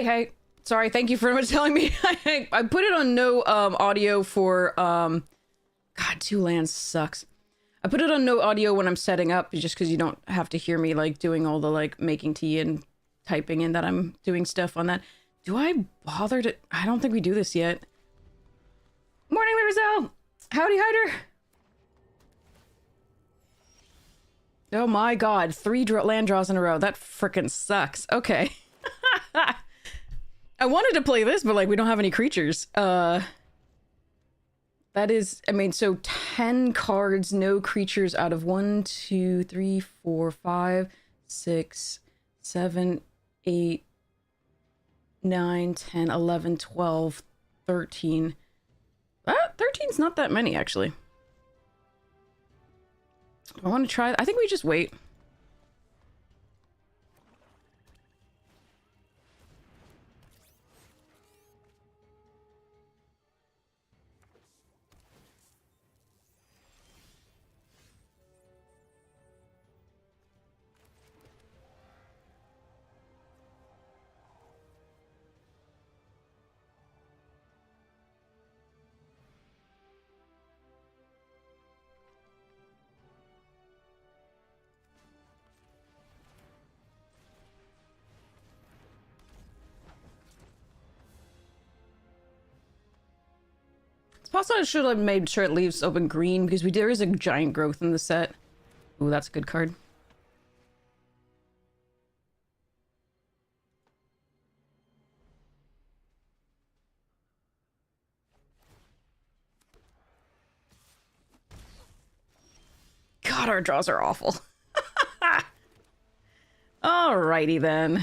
Hey. Sorry, thank you for telling me. I put it on no audio for God, two lands sucks. I put it on no audio when I'm setting up just because you don't have to hear me like doing all the like making tea and typing in that I'm doing stuff on that. Do I bother to? I don't think we do this yet. Morning, Larzel. Howdy, Hider. Oh my god, 3 land draws in a row. That frickin' sucks. Okay. I wanted to play this, but like we don't have any creatures. That is, I mean, so 10 cards, no creatures out of 1, 2, 3, 4, 5, 6, 7, 8, 9, 10, 11, 12, 13. 13's not that many, actually. Do I want to try? I think we just wait. Also, I should have made sure it leaves open green because there is a giant growth in the set. Ooh, that's a good card. God, our draws are awful. Alrighty then.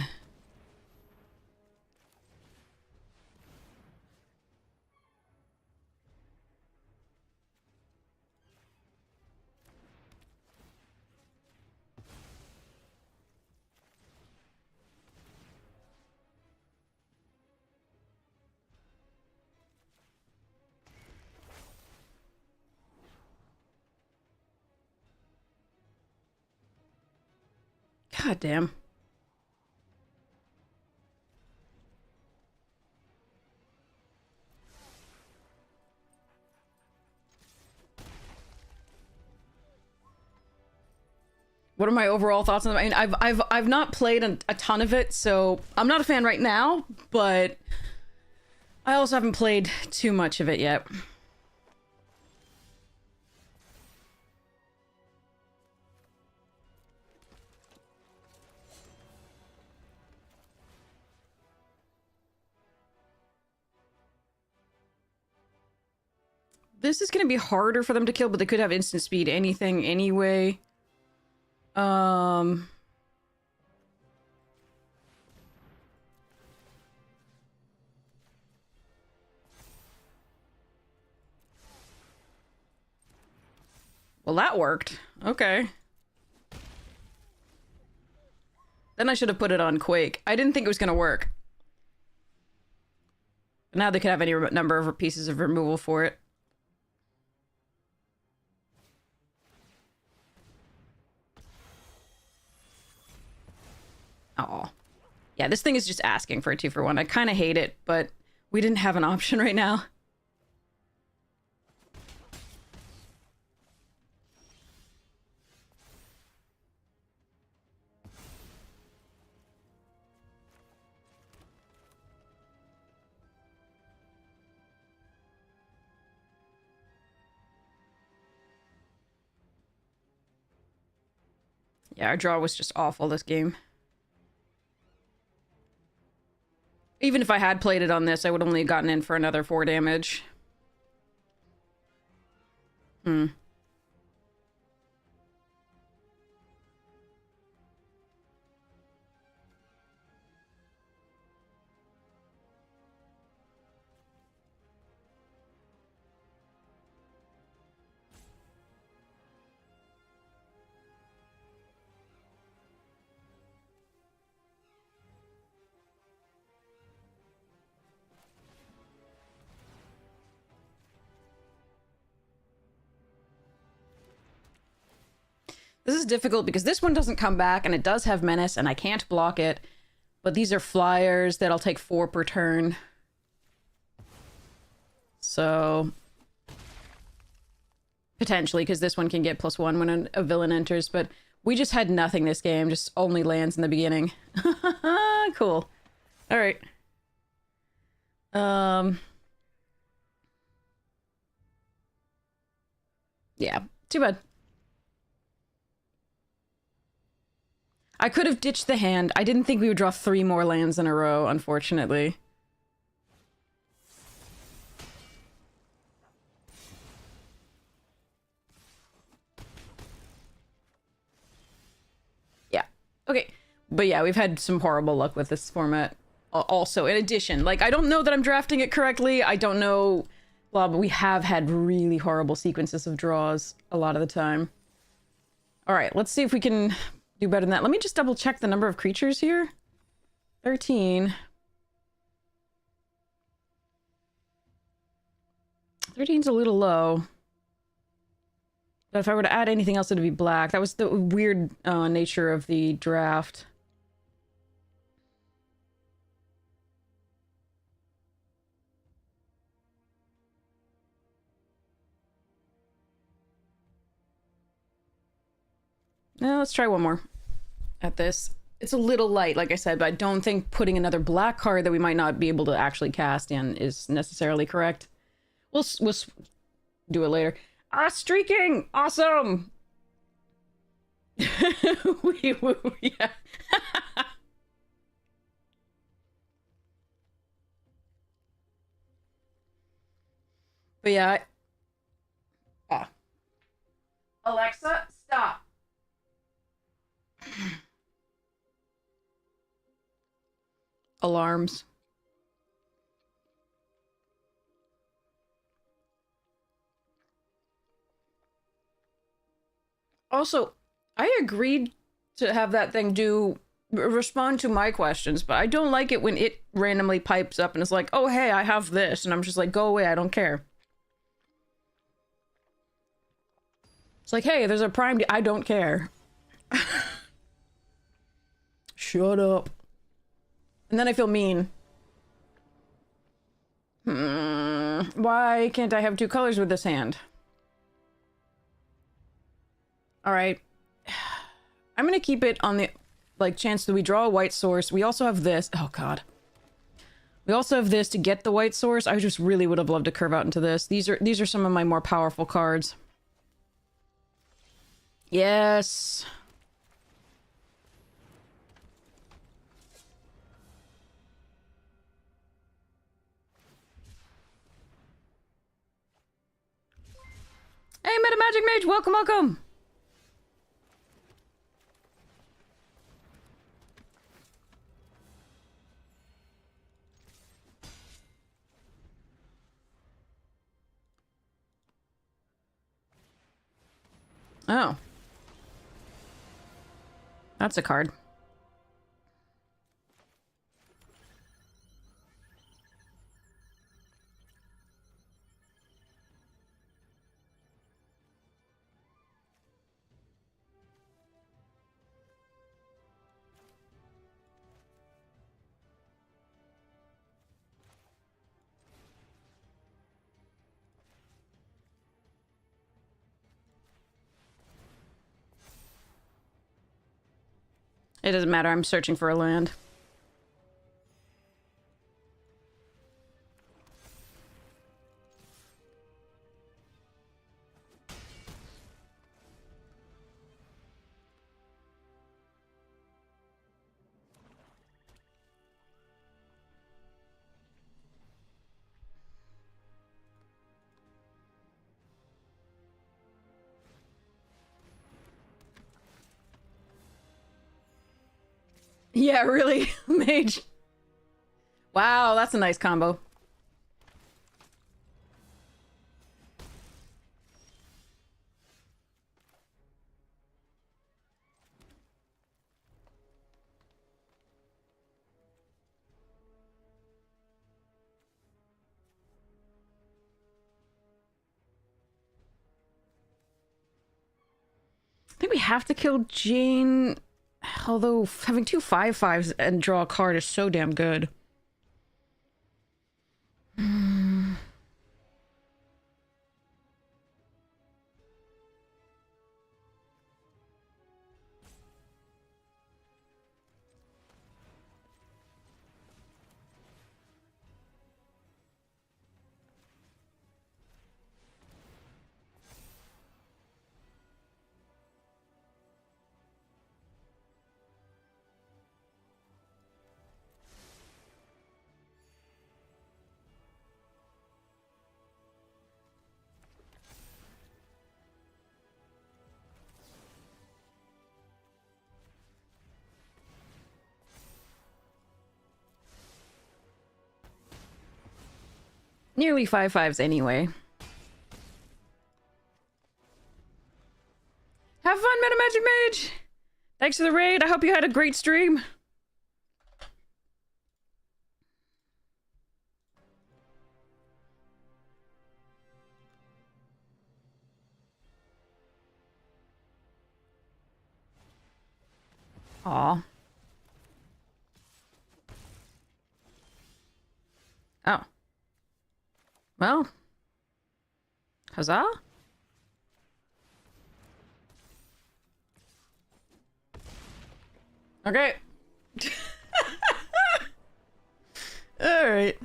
God damn. What are my overall thoughts on it? I mean, I've not played a ton of it, so I'm not a fan right now, but I also haven't played too much of it yet. This is going to be harder for them to kill, but they could have instant speed anything anyway. Well, that worked. Okay. Then I should have put it on Quake. I didn't think it was going to work. But now they could have any number of pieces of removal for it. Oh, yeah, this thing is just asking for a 2-for-1. I kind of hate it, but we didn't have an option right now. Yeah, our draw was just awful this game. Even if I had played it on this, I would only have gotten in for another 4 damage. This is difficult because this one doesn't come back and it does have menace and I can't block it. But these are flyers that'll take 4 per turn. So potentially, because this one can get +1 when a villain enters, but we just had nothing this game, just only lands in the beginning. Cool. All right. Yeah, too bad. I could have ditched the hand. I didn't think we would draw 3 more lands in a row, unfortunately. Yeah. Okay. But yeah, we've had some horrible luck with this format. Also, in addition, like, I don't know that I'm drafting it correctly. I don't know, blah, but we have had really horrible sequences of draws a lot of the time. All right, let's see if we can do better than that. Let me just double check the number of creatures here. 13. 13's a little low. But if I were to add anything else, it'd be black. That was the weird nature of the draft. Now let's try one more at this. It's a little light, like I said, but I don't think putting another black card that we might not be able to actually cast in is necessarily correct. We'll do it later. Ah, streaking! Awesome! Yeah. But yeah. Alexa, stop. Alarms. Also, I agreed to have that thing respond to my questions, but I don't like it when it randomly pipes up and is like, oh, hey, I have this. And I'm just like, go away, I don't care. It's like, hey, there's a Prime D. I don't care. Shut up. And then I feel mean. Why can't I have 2 colors with this hand? All right. I'm gonna keep it on the, like, chance that we draw a white source. We also have this. Oh, God. We also have this to get the white source. I just really would have loved to curve out into this. These are some of my more powerful cards. Yes. Hey, Meta Magic Mage, welcome, welcome. Oh. That's a card. It doesn't matter, I'm searching for a land. Yeah, really, Mage. Wow, that's a nice combo. I think we have to kill Jane. Although having two 5/5s and draw a card is so damn good. Nearly 5/5s anyway. Have fun, Meta Magic Mage! Thanks for the raid. I hope you had a great stream. Aw. Oh. Well. Huzzah? Okay. Alright.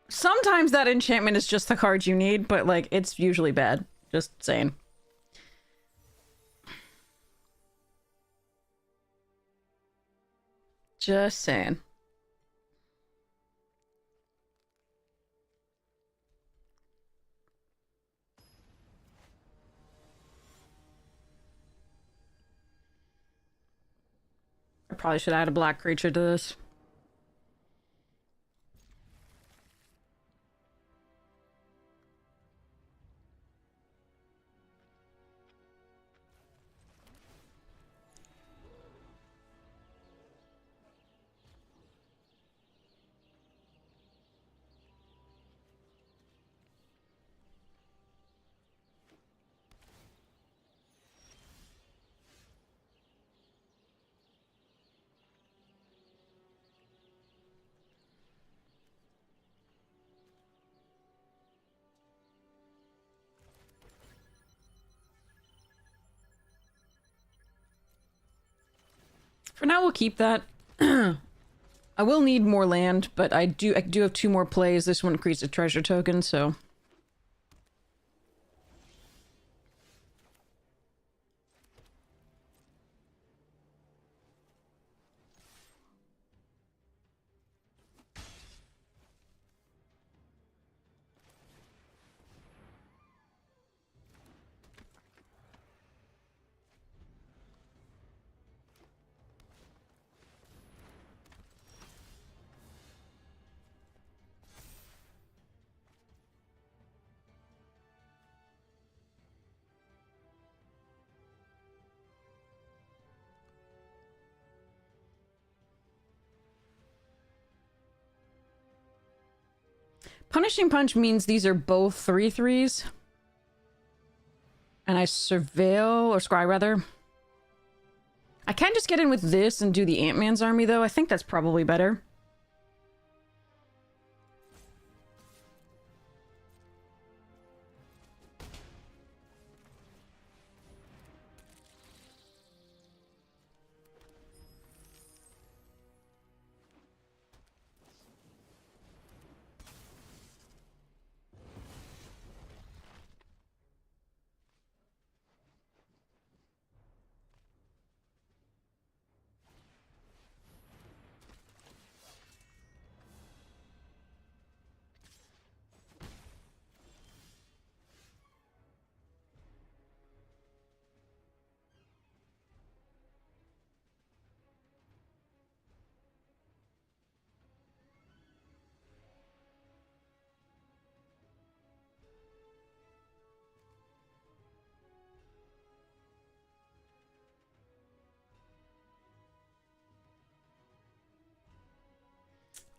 Sometimes that enchantment is just the card you need, but, like, it's usually bad. Just saying. Just saying. I probably should add a black creature to this. For now, we'll keep that. I will need more land, but I do have 2 more plays. This one creates a treasure token, so... Punishing Punch means these are both 3/3s. And I surveil, or scry rather. I can just get in with this and do the Ant-Man's army though. I think that's probably better.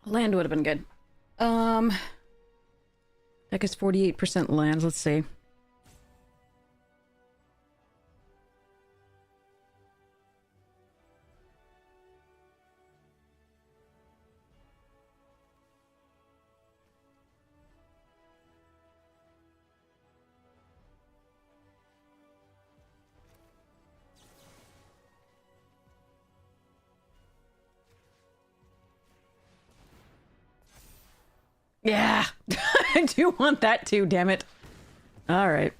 Land would have been good. Deck is 48% lands. Let's see. Yeah, I do want that too, damn it. All right.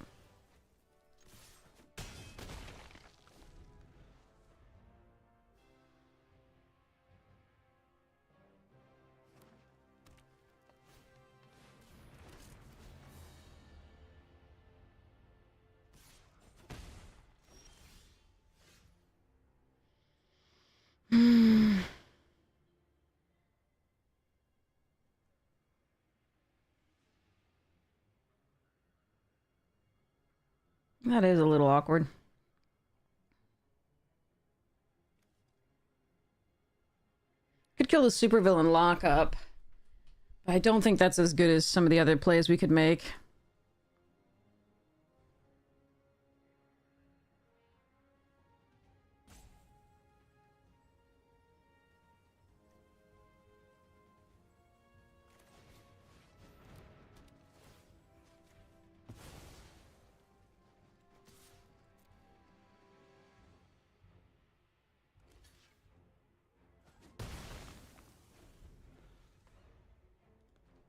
That is a little awkward. Could kill the supervillain lockup. I don't think that's as good as some of the other plays we could make.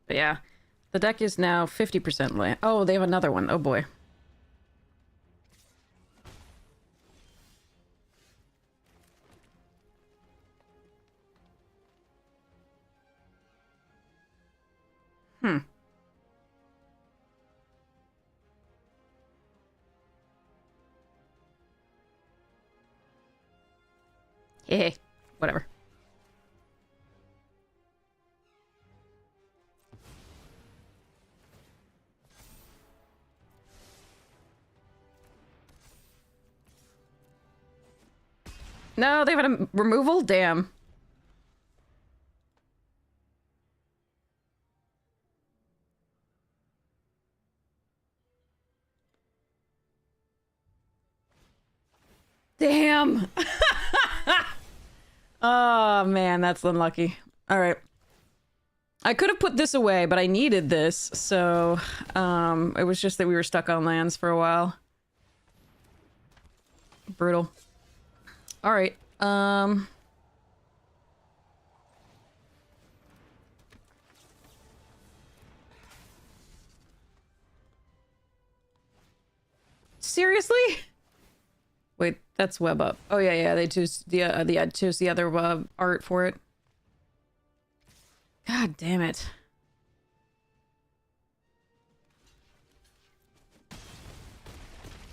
But yeah, the deck is now 50% land. Oh, they have another one. Oh boy. Hmm. Yeah, whatever. No, they've had a removal? Damn. Damn. Oh, man, that's unlucky. All right. I could have put this away, but I needed this, so it was just that we were stuck on lands for a while. Brutal. All right. Seriously? Wait, that's web up. Oh yeah, yeah. They chose chose the other art for it. God damn it.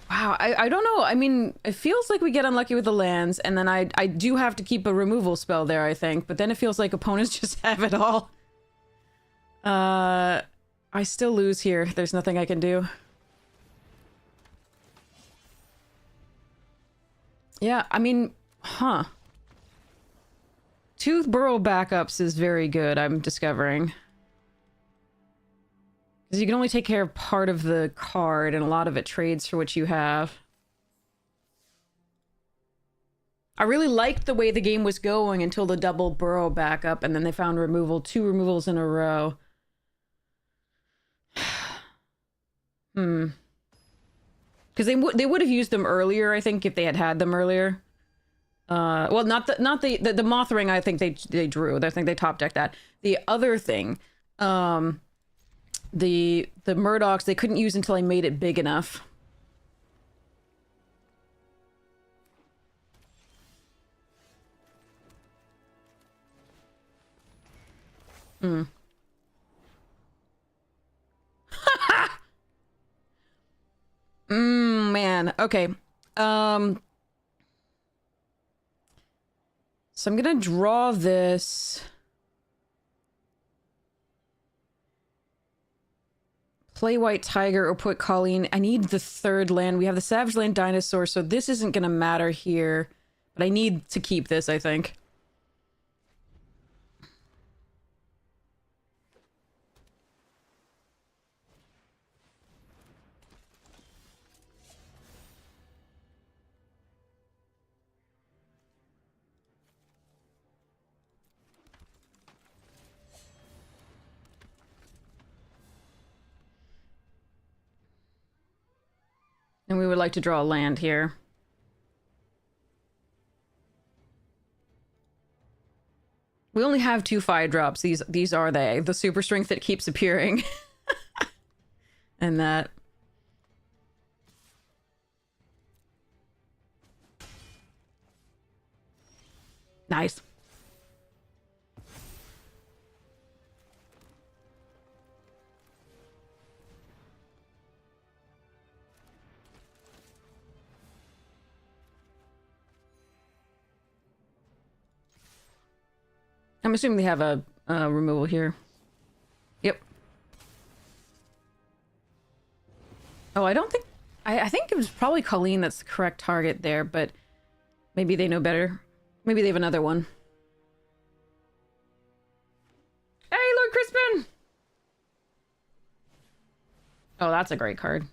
Wow, I don't know. I mean, it feels like we get unlucky with the lands, and then I do have to keep a removal spell there, I think. But then it feels like opponents just have it all. I still lose here. There's nothing I can do. Yeah, I mean, huh. 2 burrow backups is very good, I'm discovering. Because you can only take care of part of the card, and a lot of it trades for what you have. I really liked the way the game was going until the double burrow backup, and then they found removal, 2 removals in a row. Hmm. Because they would have used them earlier, I think, if they had them earlier. Well, not the moth ring. I think they drew. I think they top decked that. The other thing, the Murdochs they couldn't use until I made it big enough. Hmm. Man. Okay. So I'm gonna draw this. Play White Tiger or put Colleen. I need the 3rd land. We have the Savage Land Dinosaur, so this isn't gonna matter here. But I need to keep this, I think. And we would like to draw a land here. We only have 2 fire drops. These are they. The super strength that keeps appearing. And that. Nice. I'm assuming they have a removal here. Yep. Oh, I don't think... I think it was probably Colleen that's the correct target there, but maybe they know better. Maybe they have another one. Hey, Lord Crispin! Oh, that's a great card.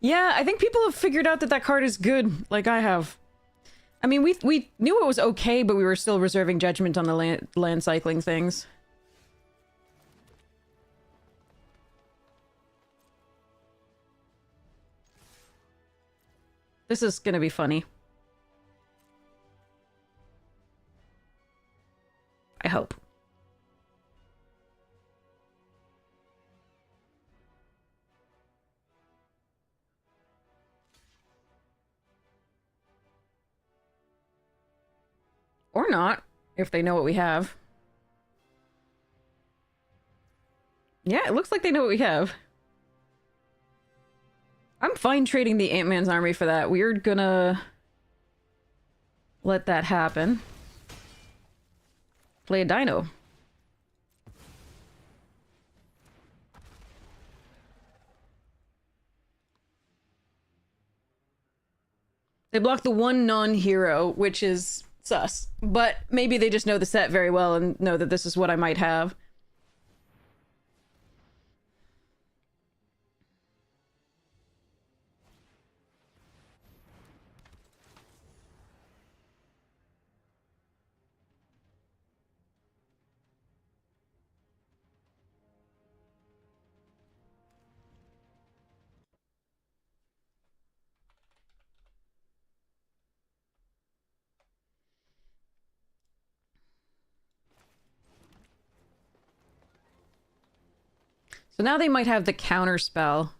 Yeah, I think people have figured out that that card is good, like I have. I mean, we knew it was okay, but we were still reserving judgment on the land cycling things. This is gonna be funny. I hope. Or not, if they know what we have. Yeah, it looks like they know what we have. I'm fine trading the Ant-Man's army for that. We're gonna... let that happen. Play a dino. They block the one non-hero, which is sus. But maybe they just know the set very well and know that this is what I might have. So now they might have the counter spell.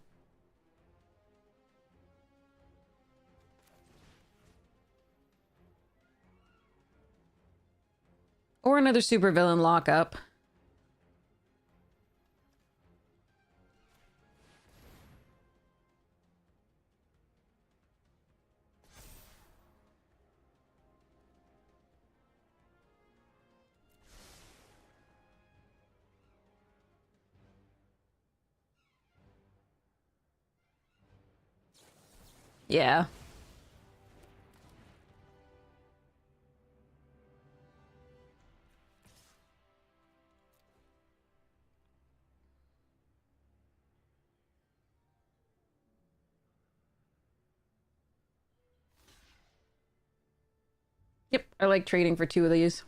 Or another supervillain lockup. Yeah. Yep, I like trading for 2 of these.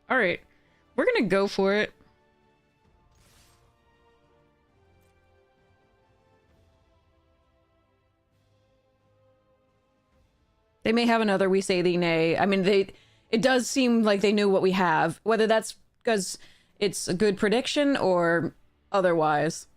All right. We're gonna go for it. They may have another We Say Thee Nay. I mean, it does seem like they knew what we have. Whether that's because it's a good prediction or otherwise.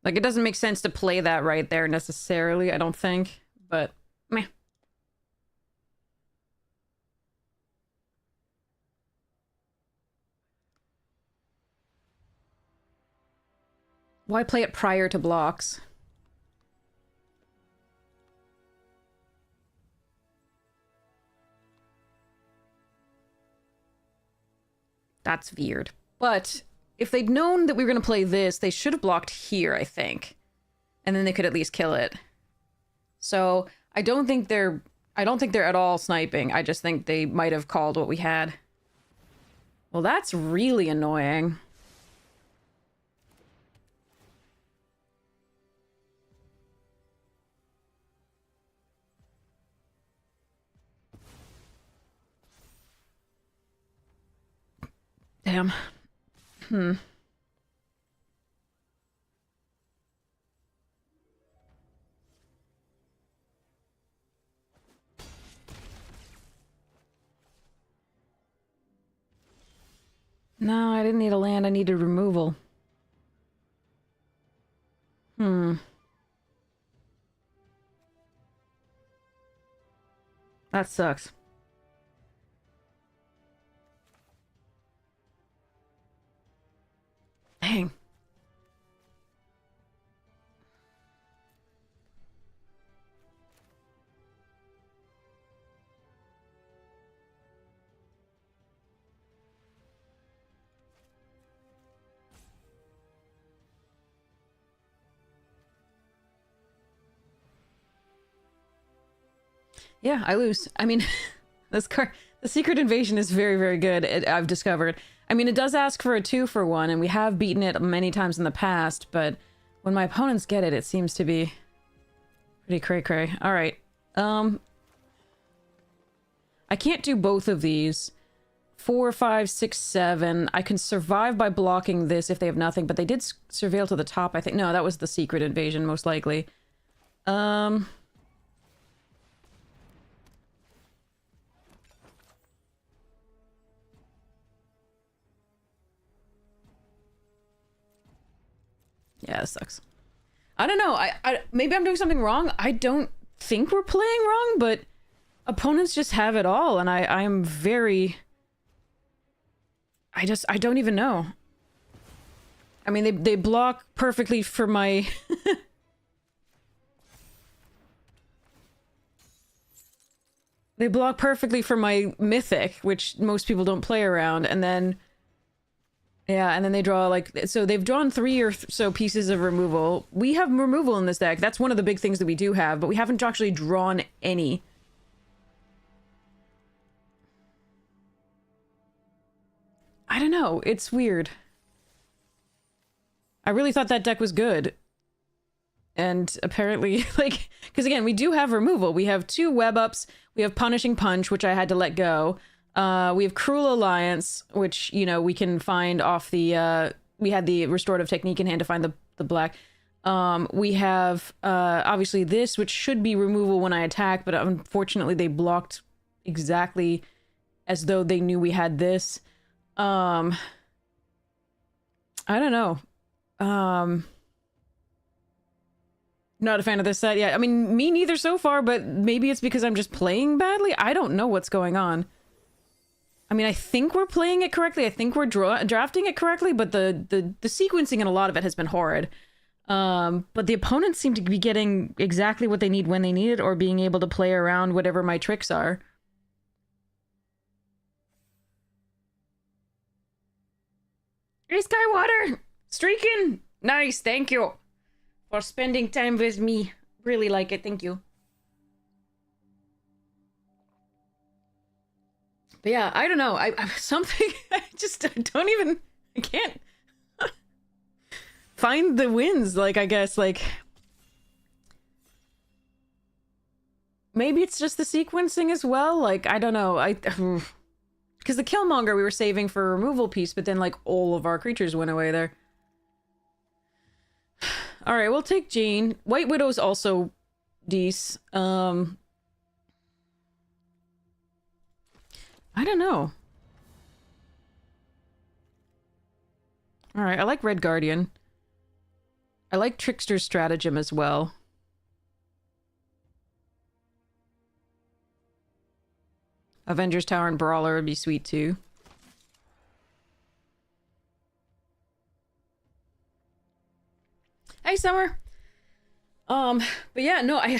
Like, it doesn't make sense to play that right there necessarily, I don't think. But, meh. Why play it prior to blocks? That's weird. But if they'd known that we were going to play this, they should have blocked here, I think. And then they could at least kill it. So, I don't think they're at all sniping. I just think they might have called what we had. Well, that's really annoying. Damn. No, I didn't need a land. I needed removal. That sucks. Dang. Yeah, I lose. I mean, this card, the Secret Invasion is very, very good, I've discovered. I mean, it does ask for a 2-for-1, and we have beaten it many times in the past, but when my opponents get it, it seems to be pretty cray-cray. Alright. I can't do both of these. 4, 5, 6, 7. I can survive by blocking this if they have nothing, but they did surveil to the top, I think. No, that was the Secret Invasion, most likely. Yeah, this sucks. I don't know. Maybe I'm doing something wrong. I don't think we're playing wrong, but opponents just have it all, and I am very... I don't even know. I mean, they block perfectly for my... They block perfectly for my Mythic, which most people don't play around, and then... Yeah, and then they draw, like... So they've drawn 3 or so pieces of removal. We have removal in this deck. That's one of the big things that we do have, but we haven't actually drawn any. I don't know. It's weird. I really thought that deck was good. And apparently, like... Because again, we do have removal. We have 2 web ups. We have Punishing Punch, which I had to let go. We have Cruel Alliance, which, you know, we can find off the, we had the Restorative Technique in hand to find the black. We have, obviously this, which should be removal when I attack, but unfortunately they blocked exactly as though they knew we had this. I don't know. Not a fan of this set yet. I mean, me neither so far, but maybe it's because I'm just playing badly? I don't know what's going on. I mean, I think we're playing it correctly. I think we're drafting it correctly, but the sequencing in a lot of it has been horrid. But the opponents seem to be getting exactly what they need when they need it, or being able to play around whatever my tricks are. Hey, Skywater! Streaking! Nice, thank you for spending time with me. Really like it, thank you. But yeah, I don't know. I something I just don't even. I can't find the wins. Like, I guess like maybe it's just the sequencing as well. Like, I don't know. Because the Killmonger we were saving for a removal piece, but then like all of our creatures went away there. All right, we'll take Jean. White Widow's also dece. I don't know. All right, I like Red Guardian. I like Trickster's Stratagem as well. Avengers Tower and Brawler would be sweet too. Hey, Summer. But yeah, no, I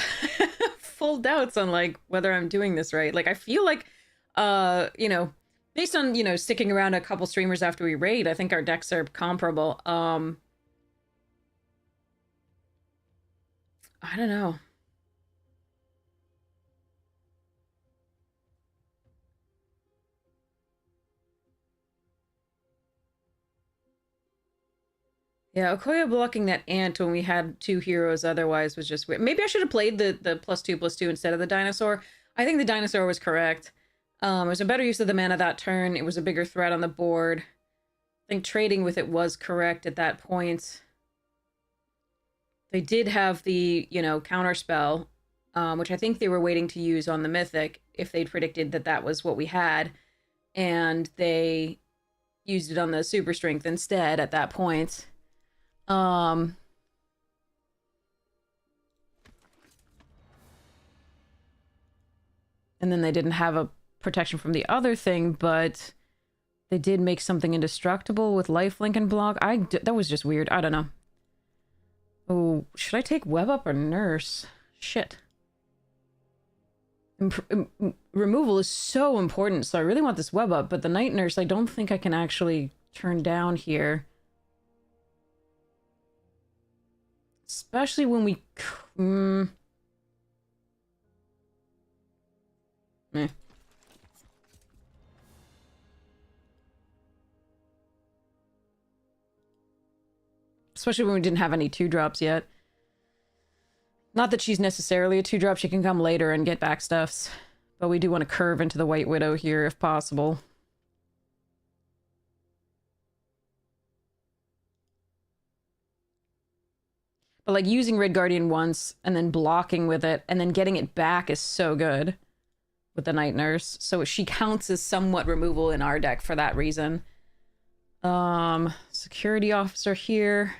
full doubts on like whether I'm doing this right. Like I feel like you know, based on, you know, sticking around a couple streamers after we raid, I think our decks are comparable. I don't know. Yeah, Okoye blocking that ant when we had two heroes otherwise was just weird. Maybe I should have played the +2/+2 instead of the dinosaur. I think the dinosaur was correct. It was a better use of the mana that turn. It was a bigger threat on the board. I think trading with it was correct at that point. They did have the, you know, counter spell, which I think they were waiting to use on the Mythic if they'd predicted that that was what we had. And they used it on the Super Strength instead at that point. And then they didn't have a protection from the other thing, but they did make something indestructible with lifelink and block. That was just weird. I don't know. Oh, should I take Web Up or Nurse? Shit. Removal is so important, so I really want this Web Up, but the Night Nurse I don't think I can actually turn down here. Especially when we... Meh. Especially when we didn't have any 2-drops yet. Not that she's necessarily a 2-drop, she can come later and get back stuffs. But we do want to curve into the White Widow here if possible. But like using Red Guardian once and then blocking with it and then getting it back is so good with the Night Nurse. So she counts as somewhat removal in our deck for that reason. Security Officer here.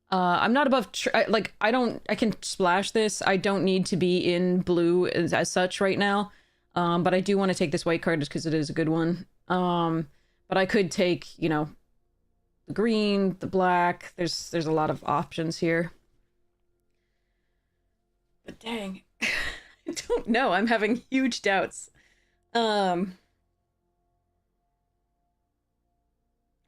I'm not above, I can splash this. I don't need to be in blue as such right now. But I do want to take this white card just because it is a good one. But I could take, you know, the green, the black. There's a lot of options here. But dang, I don't know. I'm having huge doubts.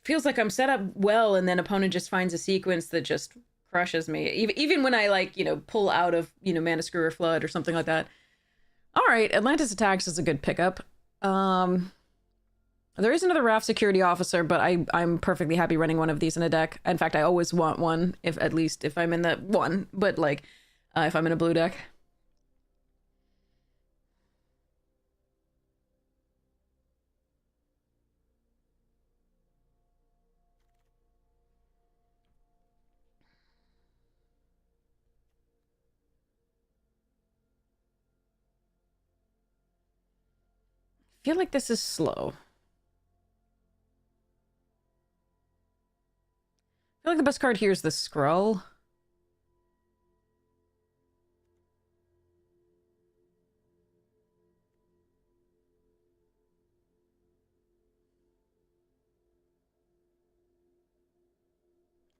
Feels like I'm set up well, and then opponent just finds a sequence that just crushes me. Even when I, like, you know, pull out of, you know, Mana Screw or Flood or something like that. All right, Atlantis Attacks is a good pickup. There is another Raft Security Officer, but I'm perfectly happy running one of these in a deck. In fact, I always want one, if I'm in the one, but like, if I'm in a blue deck. I feel like this is slow. I feel like the best card here is the Skrull.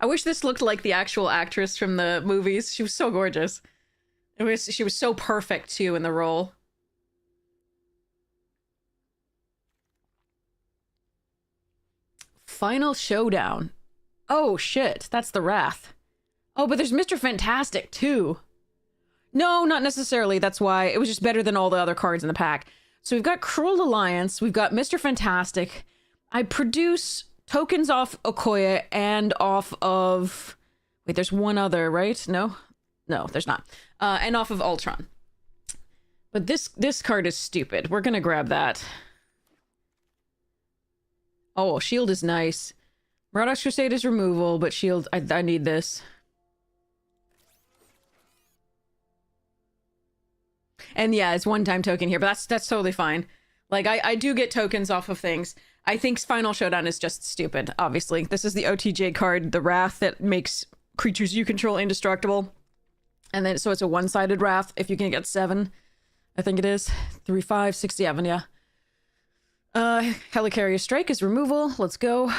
I wish this looked like the actual actress from the movies. She was so gorgeous. She was so perfect too in the role. Final showdown. Oh shit, that's the Wrath. Oh, but there's Mr. Fantastic too. No, not necessarily. That's why it was just better than all the other cards in the pack. So we've got Cruel Alliance, we've got Mr. Fantastic. I produce tokens off Okoye and off of... Wait, there's one other, right? No? No, there's not. And off of Ultron. But this card is stupid. We're gonna grab that. Oh, Shield is nice. Marauders Crusade is removal, but Shield, I need this. And yeah, it's one-time token here, but that's totally fine. Like, I do get tokens off of things. I think Final Showdown is just stupid, obviously. This is the OTJ card, the Wrath, that makes creatures you control indestructible. And then, so it's a one-sided Wrath, if you can get 7. I think it is. 3, 5, 6, 7, yeah. Helicarrier Strike is removal. Let's go.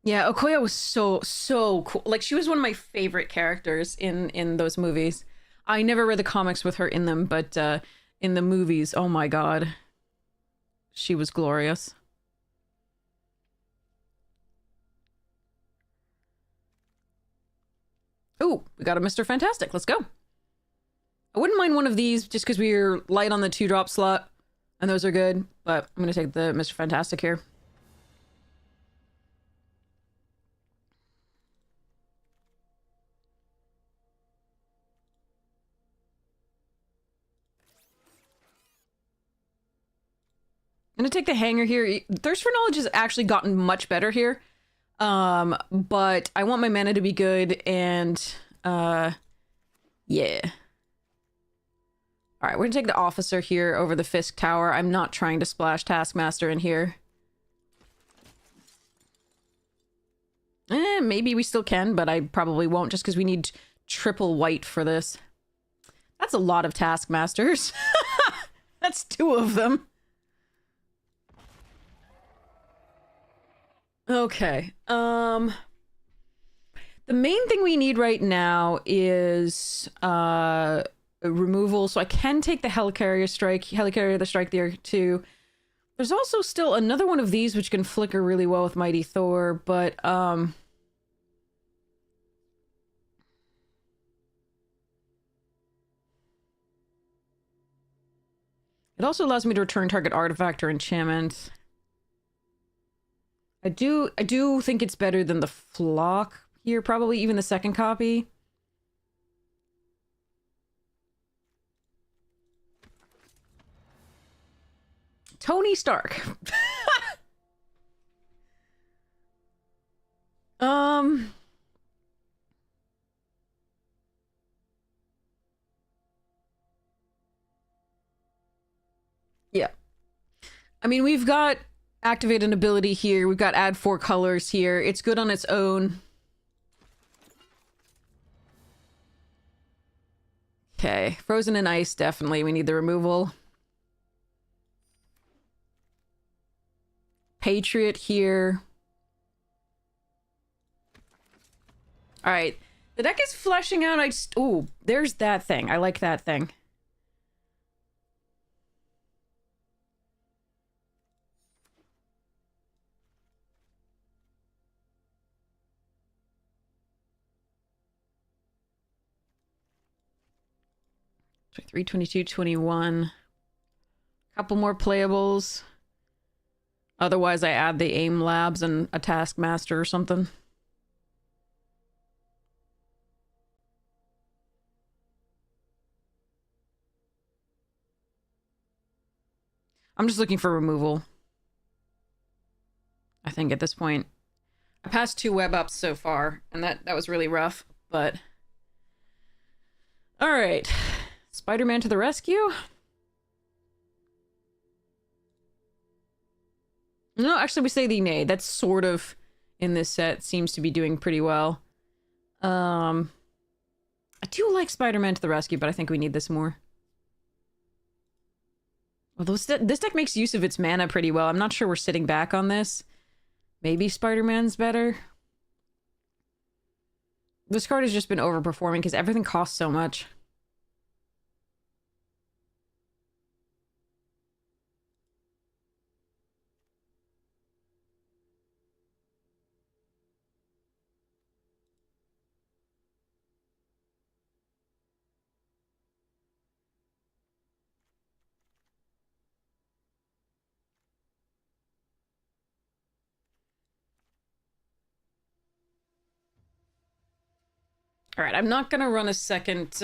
Yeah, Okoye was so cool. Like, she was one of my favorite characters in those movies. I never read the comics with her in them, but in the movies, oh my god. She was glorious. Ooh, we got a Mr. Fantastic. Let's go. I wouldn't mind one of these just because we're light on the 2-drop slot, and those are good, but I'm going to take the Mr. Fantastic here. I'm going to take the Hanger here. Thirst for Knowledge has actually gotten much better here, but I want my mana to be good, and yeah. All right, we're gonna take the Officer here over the Fisk Tower. I'm not trying to splash Taskmaster in here. Maybe we still can, but I probably won't just because we need triple white for this. That's a lot of Taskmasters. That's 2 of them. Okay. The main thing we need right now is removal, so I can take the Helicarrier Strike there too. There's also still another one of these which can flicker really well with Mighty Thor, but it also allows me to return target artifact or enchantment. I do think it's better than the Flock here, probably even the second copy. Tony Stark. Yeah. I mean, we've got activate an ability here. We've got add 4 colors here. It's good on its own. Okay. Frozen in Ice, definitely. We need the removal. Patriot here. All right. The deck is fleshing out. Ooh, there's that thing. I like that thing. So 322, 21. Couple more playables. Otherwise, I add the AIM Labs and a Taskmaster or something. I'm just looking for removal. I think at this point. I passed 2 web ups so far, and that was really rough, but... Alright. Spider-Man to the rescue? No, actually we say the Nay. That's sort of, in this set, seems to be doing pretty well. I do like Spider-Man to the rescue, but I think we need this more. Although this deck makes use of its mana pretty well. I'm not sure we're sitting back on this. Maybe Spider-Man's better. This card has just been overperforming because everything costs so much. All right, I'm not going to run a second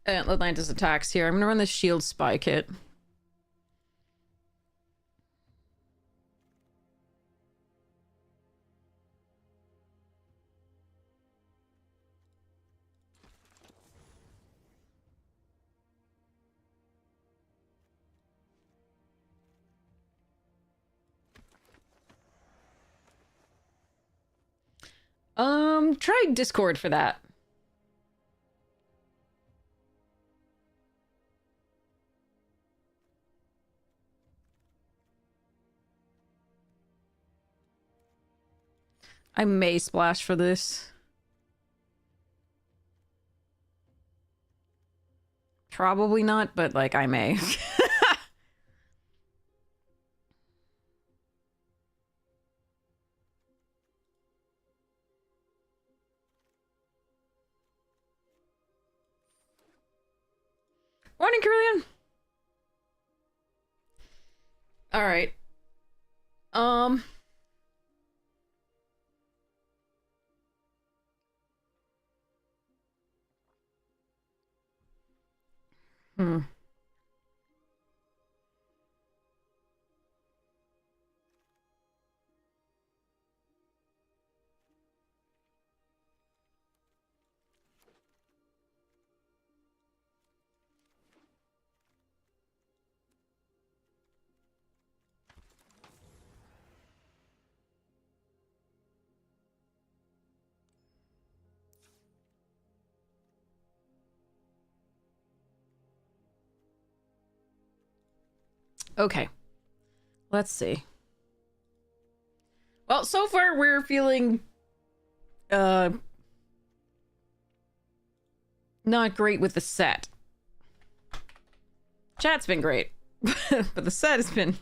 Atlantis attacks here. I'm going to run the Shield Spy kit. Try Discord for that. I may splash for this. Probably not, but like I may. Morning, Carillion. All right. Okay. Let's see. Well, so far we're feeling not great with the set. Chat's been great, but the set has been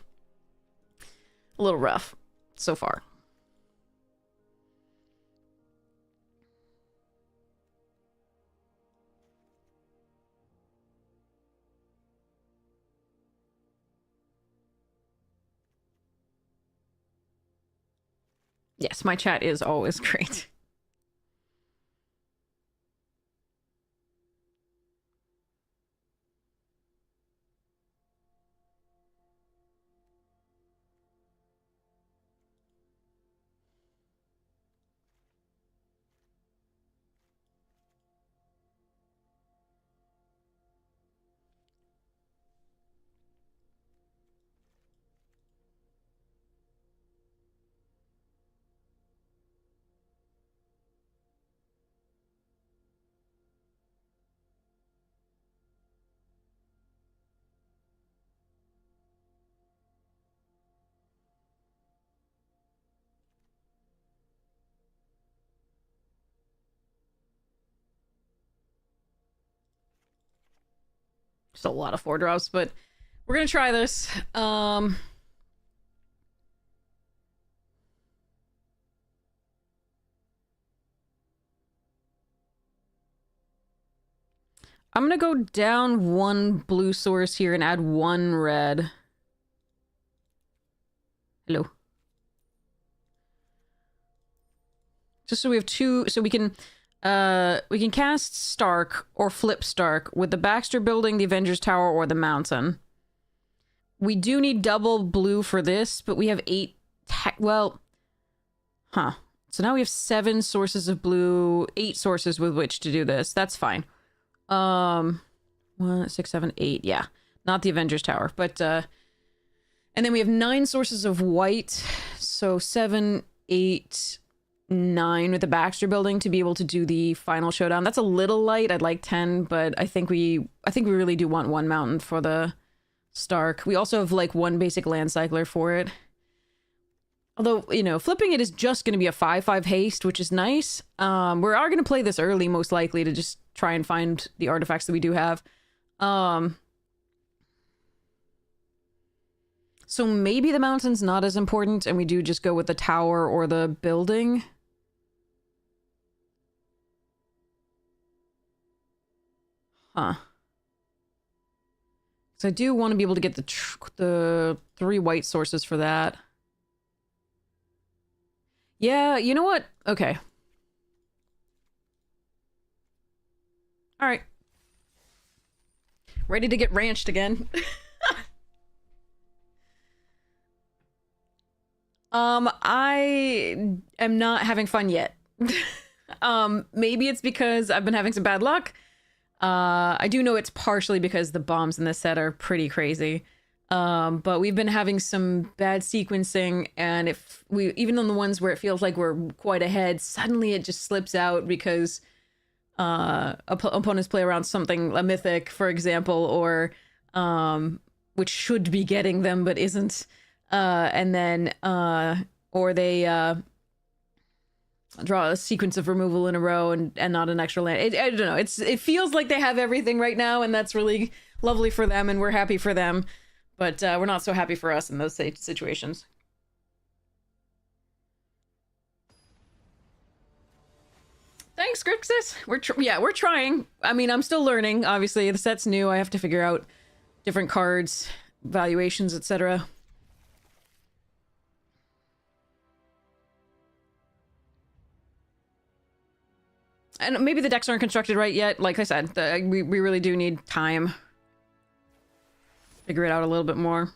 a little rough so far. Yes, my chat is always great. Just a lot of 4-drops, but we're gonna try this. I'm gonna go down 1 blue source here and add 1 red. Hello. Just so we have 2, so we can cast Stark or flip Stark with the Baxter Building, the Avengers Tower, or the Mountain. We do need double blue for this, but we have 8... well... Huh. So now we have 7 sources of blue, 8 sources with which to do this. That's fine. 1, 6, 7, 8. Yeah. Not the Avengers Tower, but... and then we have 9 sources of white. So 7, 8... 9 with the Baxter Building to be able to do the final showdown. That's a little light. I'd like 10, but I think we really do want 1 mountain for the Stark. We also have like one basic land cycler for it. Although, you know, flipping it is just going to be a 5/5 haste, which is nice. We are going to play this early, most likely, to just try and find the artifacts that we do have. So maybe the mountain's not as important, and we do just go with the tower or the building. Huh. So I do want to be able to get the 3 white sources for that. Yeah, you know what? Okay. All right. Ready to get ranched again. I am not having fun yet. Maybe it's because I've been having some bad luck. I do know it's partially because the bombs in this set are pretty crazy. But we've been having some bad sequencing, and if we, even on the ones where it feels like we're quite ahead, suddenly it just slips out because opponents play around something, a mythic, for example, or which should be getting them but isn't. And then or they draw a sequence of removal in a row and not an extra land. I don't know. It feels like they have everything right now, and that's really lovely for them, and we're happy for them. But we're not so happy for us in those situations. Thanks, Grixis. We're trying. I mean, I'm still learning. Obviously, the set's new. I have to figure out different cards, valuations, etc. And maybe the decks aren't constructed right yet. Like I said, we really do need time. Figure it out a little bit more.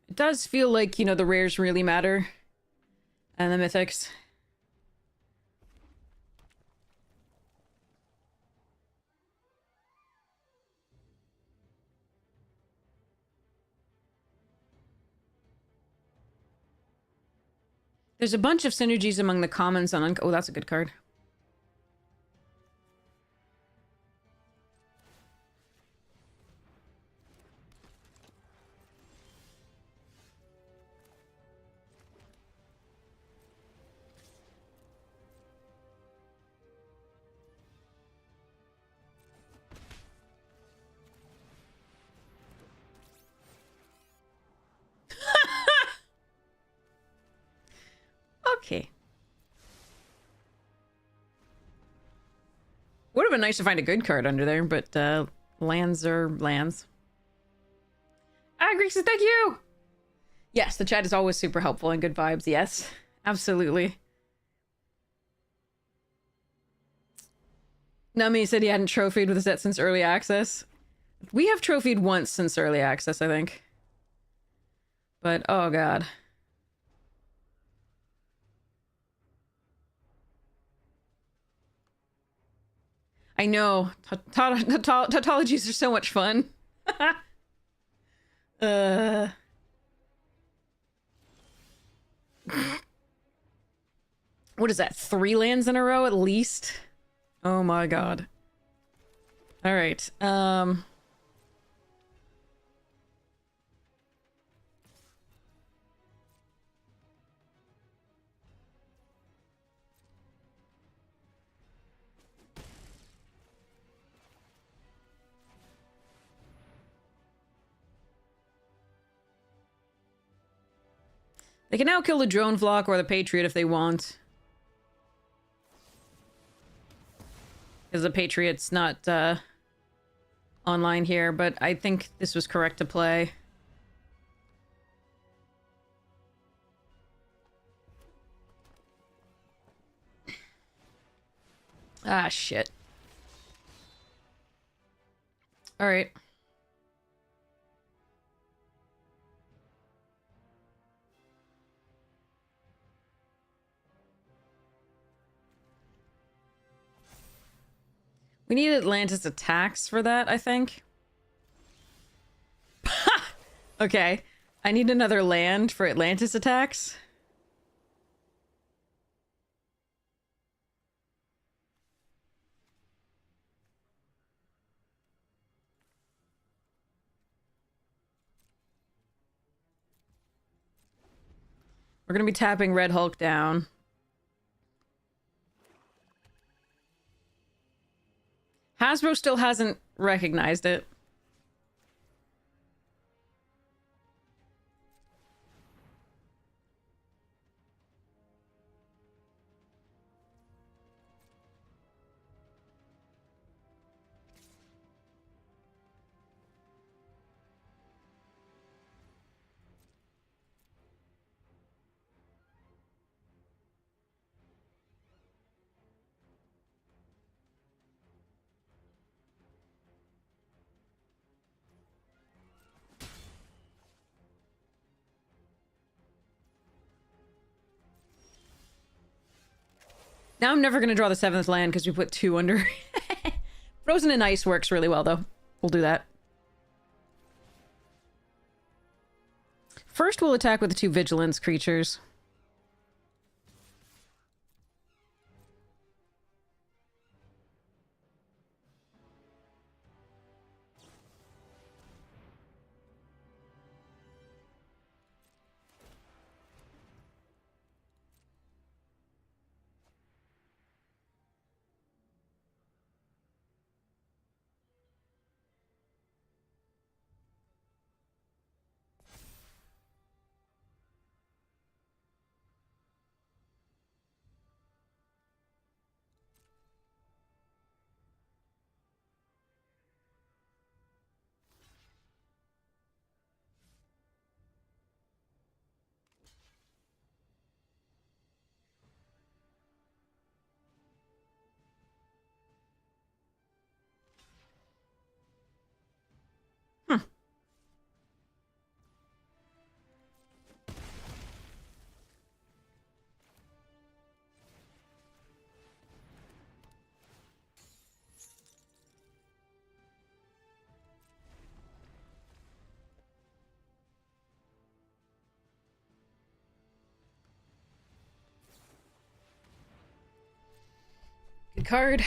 It does feel like, you know, the rares really matter. And the mythics. There's a bunch of synergies among the commons on... Oh, that's a good card. Okay. Would have been nice to find a good card under there, but lands are lands. Ah, Grixis, thank you! Yes, the chat is always super helpful and good vibes. Yes, absolutely. Nami said he hadn't trophied with the set since early access. We have trophied once since early access, I think. But, oh god. I know. Tautologies are so much fun. What is that? 3 lands in a row at least? Oh my god. All right. They can now kill the drone flock or the Patriot if they want. Because the Patriot's not online here, but I think this was correct to play. Ah, shit. Alright. We need Atlantis attacks for that, I think. Okay. I need another land for Atlantis attacks. We're gonna be tapping Red Hulk down. Hasbro still hasn't recognized it. Now I'm never going to draw the 7th land because we put 2 under. Frozen in Ice works really well, though. We'll do that. First, we'll attack with the 2 Vigilance creatures. Good card.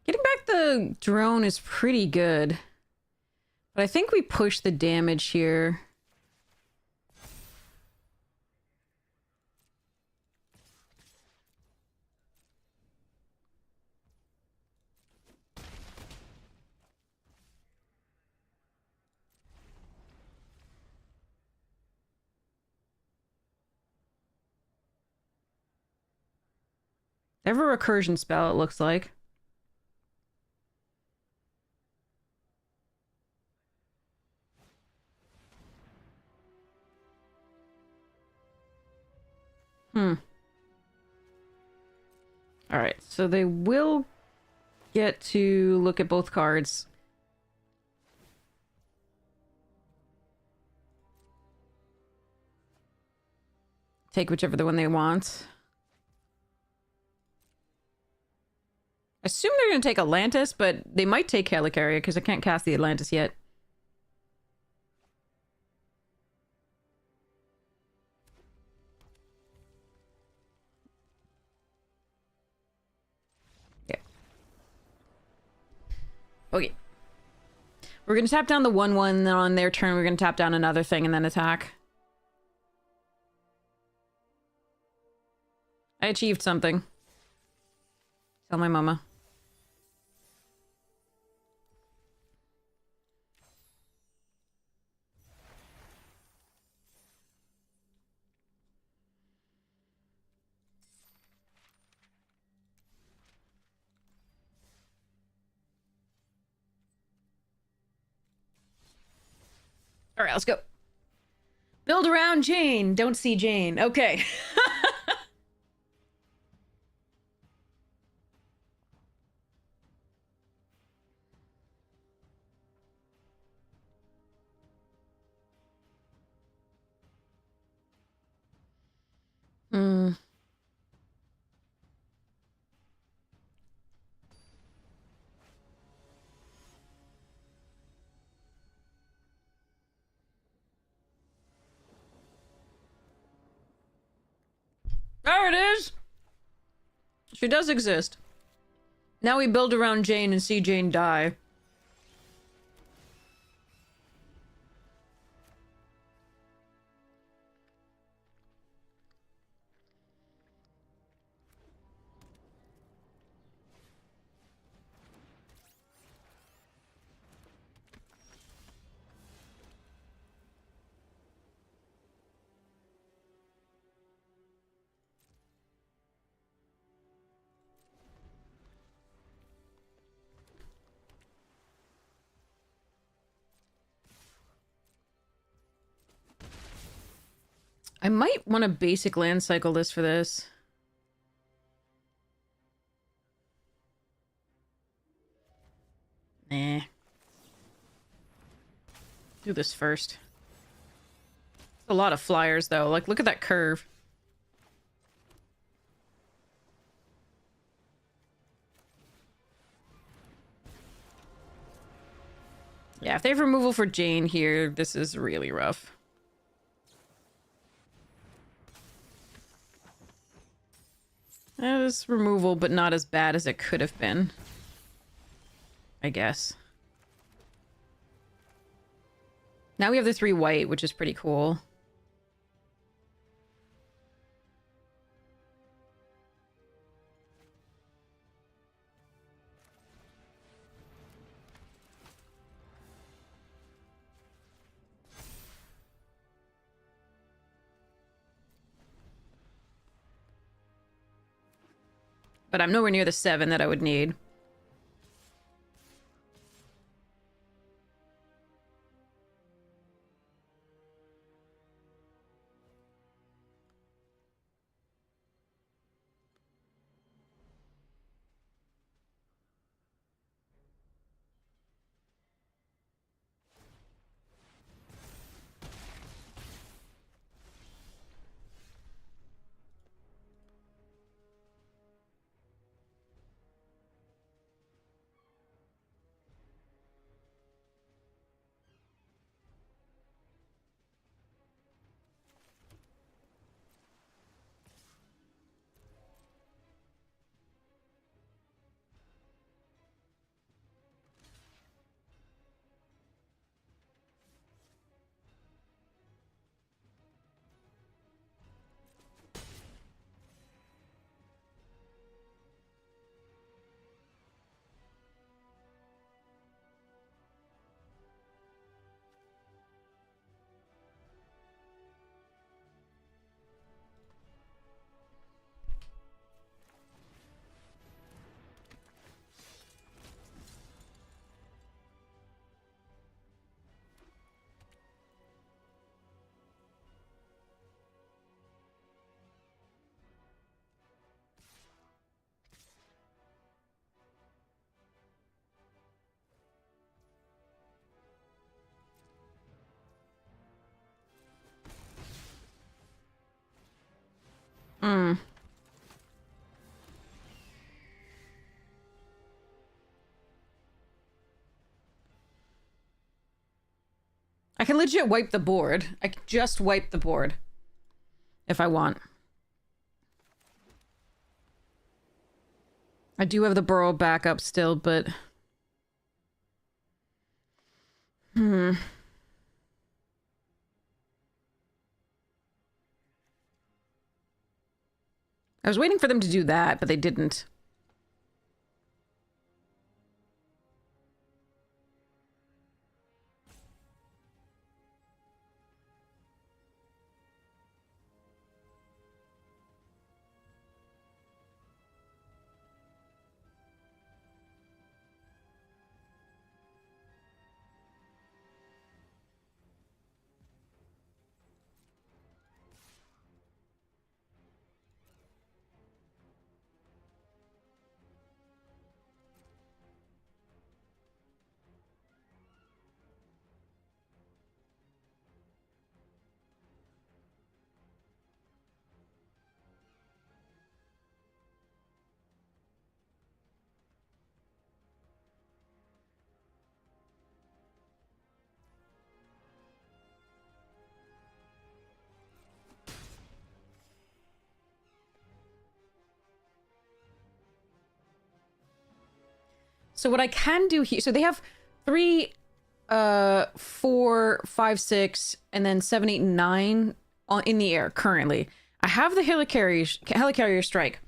Getting back the drone is pretty good. But I think we push the damage here. They have a recursion spell, it looks like. Alright, so they will get to look at both cards. Take whichever one they want. I assume they're going to take Atlantis, but they might take Helicarrier because I can't cast the Atlantis yet. Yeah. Okay. We're gonna tap down the 1/1, then on their turn we're gonna tap down another thing and then attack. I achieved something. Tell my mama. All right, let's go. Build around Jane. Don't see Jane. Okay. Hmm. There it is! She does exist. Now we build around Jane and see Jane die. I might want to basic land cycle this for this. Nah. Do this first. A lot of flyers, though. Like, look at that curve. Yeah, if they have removal for Jane here, this is really rough. That is removal, but not as bad as it could have been. I guess. Now we have the 3 white, which is pretty cool. But I'm nowhere near the 7 that I would need. Hmm. I can legit wipe the board. I can just wipe the board. If I want. I do have the burrow backup still, but... Hmm. I was waiting for them to do that, but they didn't. So what I can do here, so they have 3, 4, 5, 6, and then 7, 8, and 9 in the air currently. I have the helicarrier strike.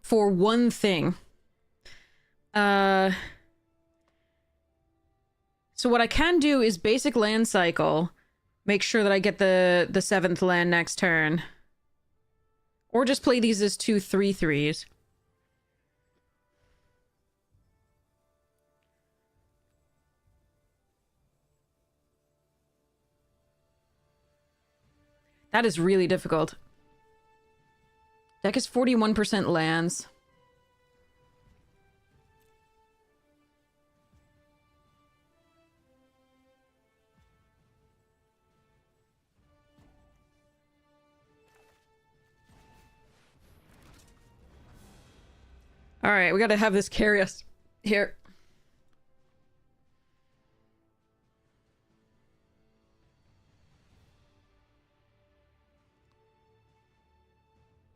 For one thing. So what I can do is basic land cycle, make sure that I get the 7th land next turn. Or just play these as 2 3/3s. That is really difficult. Deck is 41% lands. All right, we gotta have this carry us here.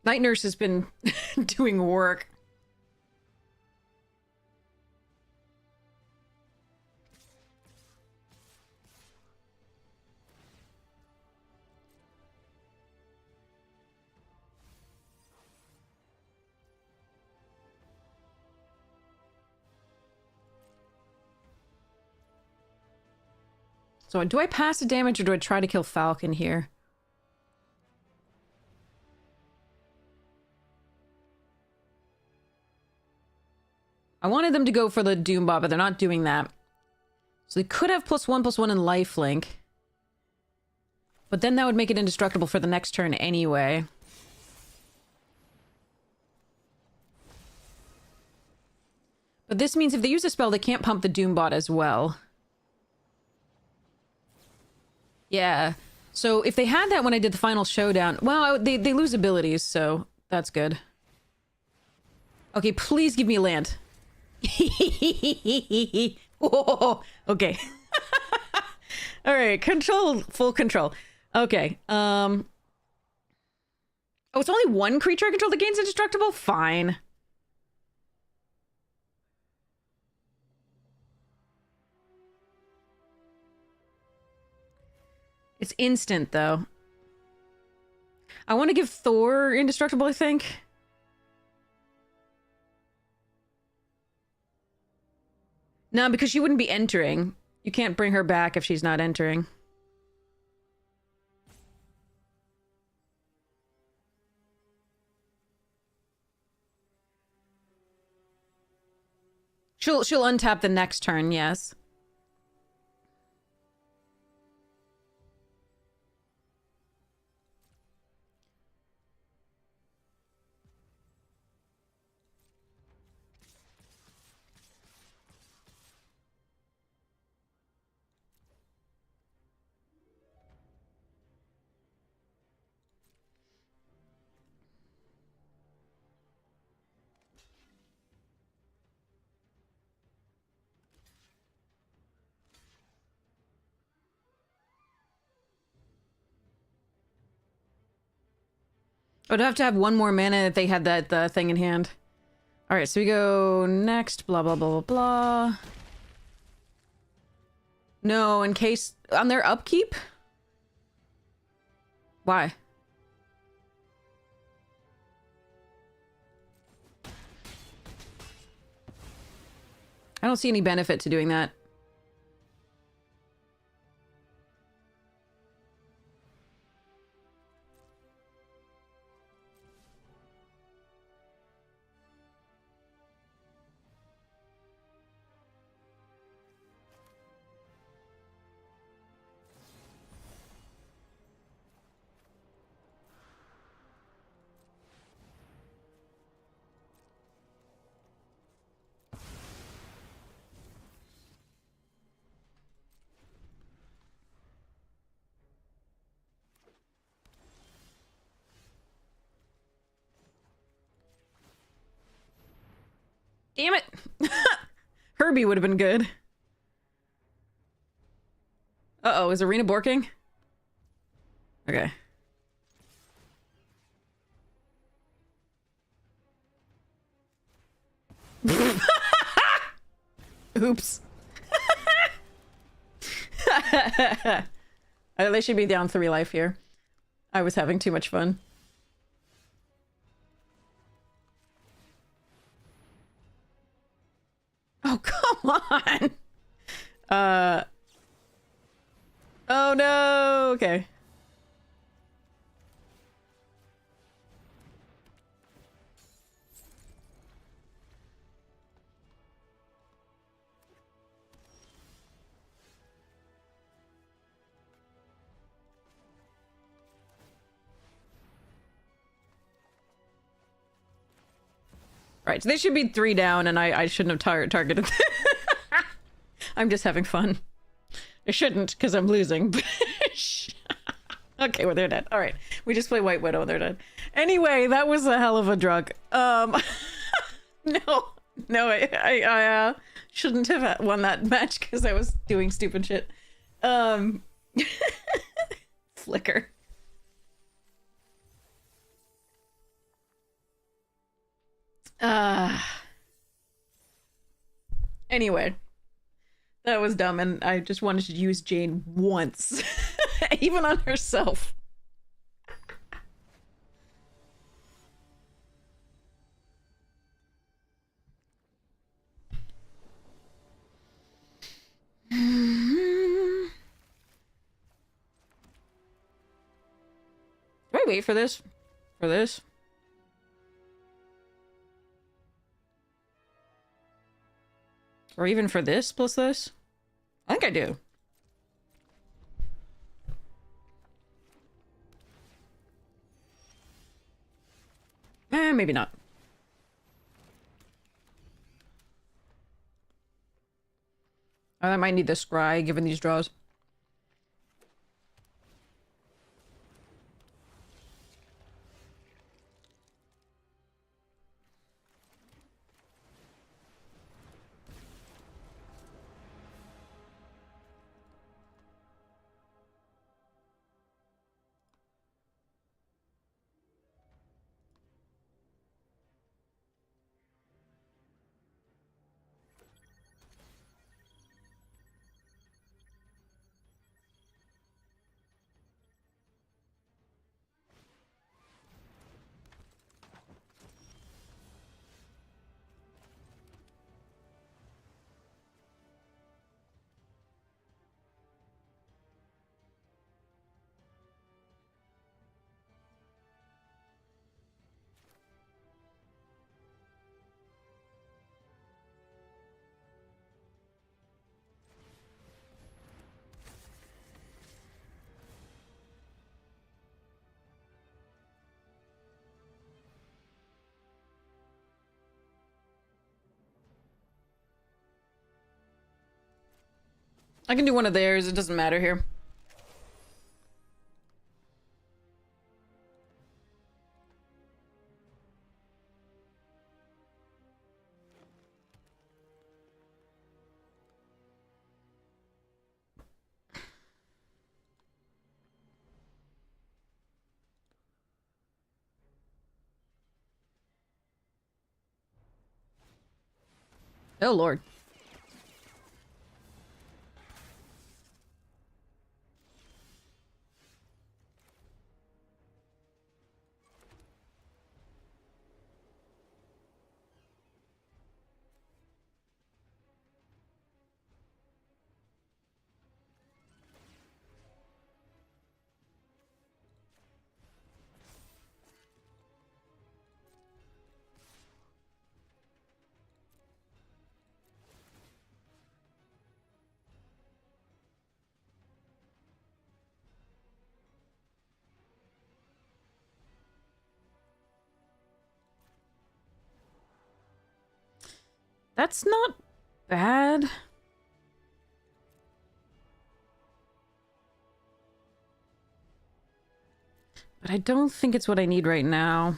Night Nurse has been doing work. So do I pass the damage or do I try to kill Falcon here? I wanted them to go for the Doombot, but they're not doing that. So they could have +1/+1 in lifelink. But then that would make it indestructible for the next turn anyway. But this means if they use a spell, they can't pump the Doombot as well. Yeah. So if they had that when I did the final showdown... Well, they lose abilities, so that's good. Okay, please give me a land. Whoa, okay. All right, control, full control. Okay. Oh, it's only one creature I control that gains indestructible? Fine. It's instant, though. I want to give Thor indestructible, I think. No, because she wouldn't be entering. You can't bring her back if she's not entering. She'll untap the next turn, yes. I'd have to have one more mana if they had that thing in hand. All right, so we go next. Blah, blah, blah, blah, blah. No, in case... On their upkeep? Why? I don't see any benefit to doing that. Damn it! Herbie would have been good. Uh-oh, is Arena borking? Okay. Oops. They should be down 3 life here. I was having too much fun. Oh, come on! Oh no! Okay. Right, so they should be 3 down, and I shouldn't have targeted. I'm just having fun. I shouldn't, because I'm losing. Okay, well, they're dead. All right, we just play White Widow, and they're dead. Anyway, that was a hell of a drug. No, I shouldn't have won that match because I was doing stupid shit. Flicker. Anyway, that was dumb, and I just wanted to use Jane once, even on herself. Do I wait for this? For this? Or even for this plus this? I think I do. Maybe not. I might need the scry given these draws. I can do one of theirs, it doesn't matter here. Oh lord. That's not bad. But I don't think it's what I need right now.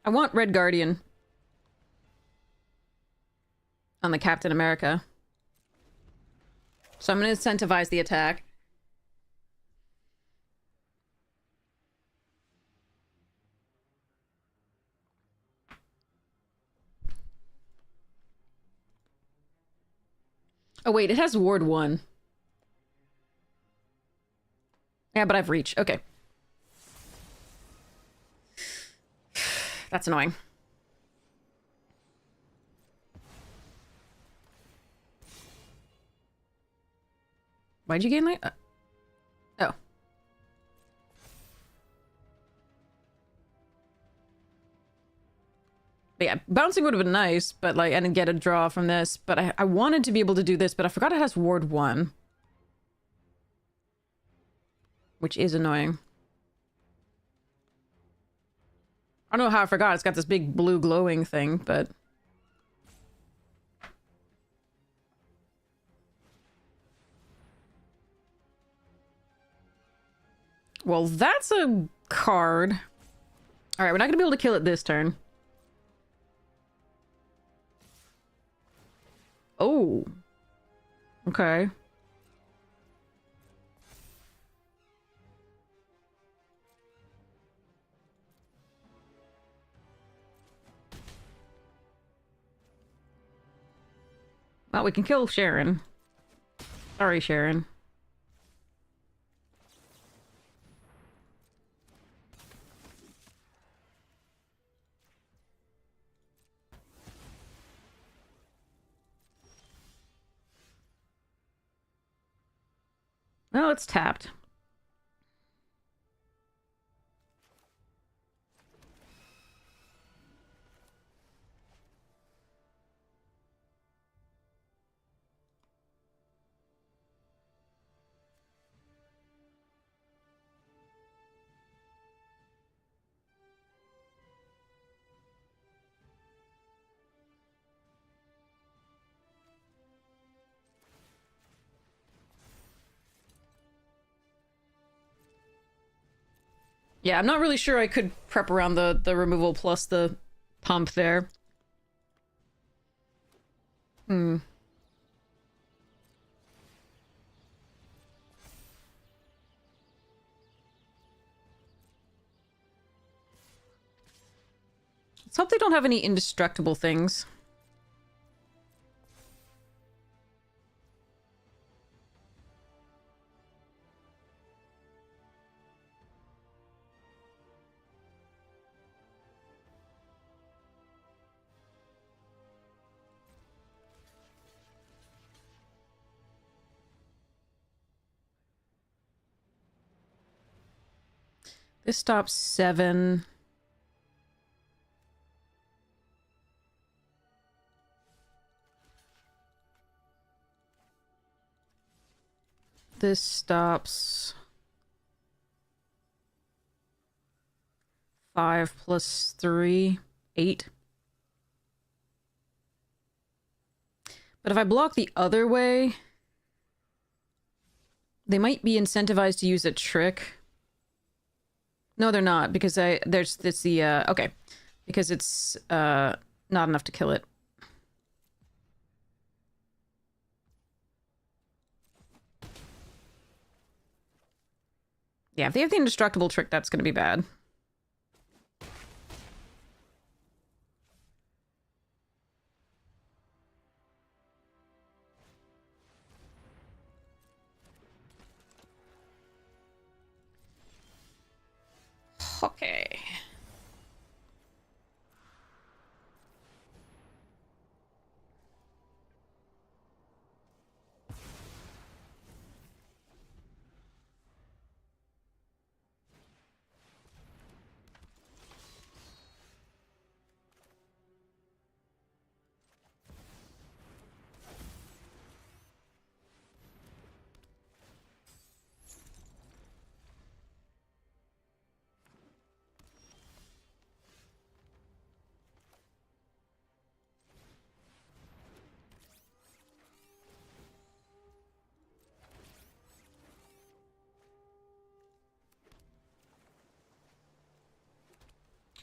I want Red Guardian on the Captain America. So I'm going to incentivize the attack. Oh wait, it has Ward 1. Yeah, but I've reach. Okay. That's annoying. Why'd you gain light? Oh. But yeah, bouncing would have been nice, but like, I didn't get a draw from this. But I wanted to be able to do this, but I forgot it has Ward 1. Which is annoying. I don't know how I forgot. It's got this big blue glowing thing, but... Well, that's a card. Alright, we're not gonna be able to kill it this turn. Oh. Okay. Well, we can kill Sharon. Sorry, Sharon. Well, it's tapped. Yeah, I'm not really sure I could prep around the removal plus the pump there. Hmm. Let's hope they don't have any indestructible things. This stops 7. This stops 5 plus 3, 8. But if I block the other way, they might be incentivized to use a trick. No, they're not, because it's the, okay. Because it's, not enough to kill it. Yeah, if they have the indestructible trick, that's gonna be bad. Okay.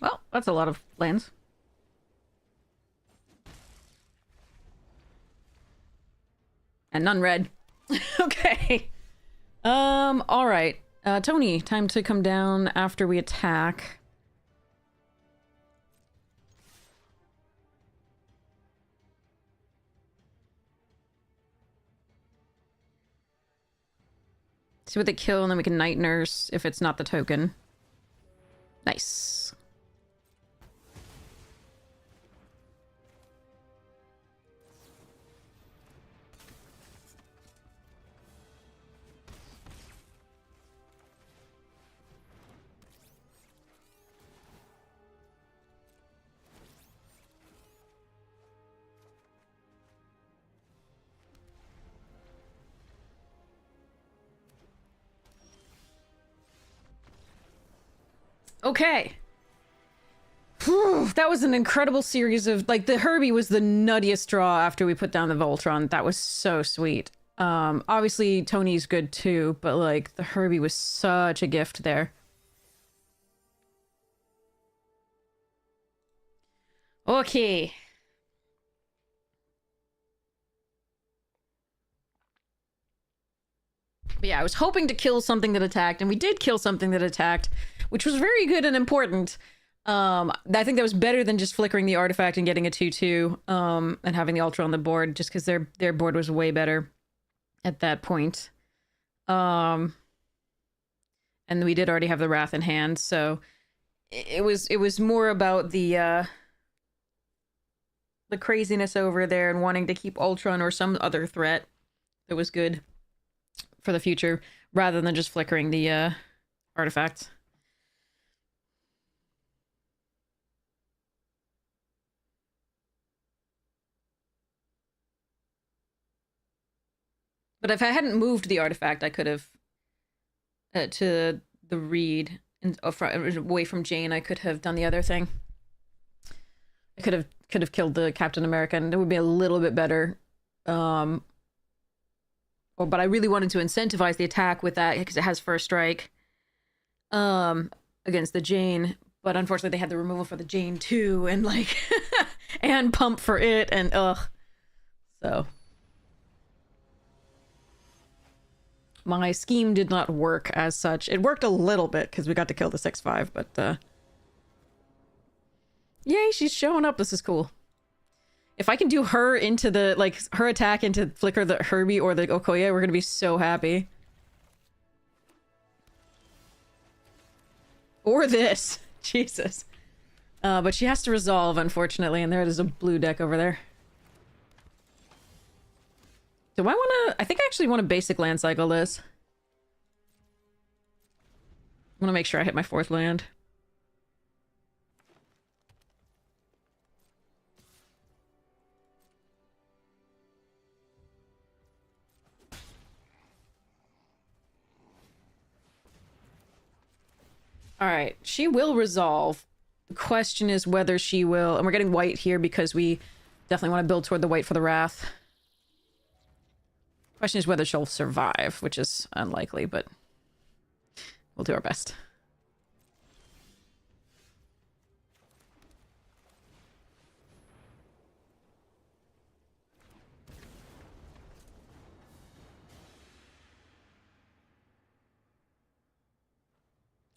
Well, that's a lot of lands. And none red. Okay. All right. Tony, time to come down after we attack. See what they kill, and then we can Night Nurse if it's not the token. Nice. Okay. Whew, that was an incredible series of, like, the Herbie was the nuttiest draw after we put down the Voltron. That was so sweet. Obviously Tony's good too, but like the Herbie was such a gift there. Okay. But yeah, I was hoping to kill something that attacked, and we did kill something that attacked, which was very good and important. I think that was better than just flickering the artifact and getting a 2/2, and having the Ultra on the board, just because their board was way better at that point. And we did already have the Wrath in hand, so it was more about the craziness over there and wanting to keep Ultron or some other threat that was good for the future, rather than just flickering the artifact. But if I hadn't moved the artifact, I could have to the reed and away from Jane. I could have done the other thing. I could have killed the Captain America, and it would be a little bit better. But I really wanted to incentivize the attack with that because it has first strike against the Jane. But unfortunately, they had the removal for the Jane too, and like and pump for it, and so. My scheme did not work as such. It worked a little bit because we got to kill the 6/5, but yay, she's showing up. This is cool. If I can do her into the, like, her attack into flicker the Herbie or the Okoye, we're gonna be so happy. Or this. Jesus. But she has to resolve, unfortunately, and there is a blue deck over there. Do I want to... I think I actually want to basic land cycle this. I want to make sure I hit my 4th land. Alright, she will resolve. The question is whether she will... And we're getting white here because we definitely want to build toward the white for the Wrath. Question is whether she'll survive, which is unlikely, but we'll do our best.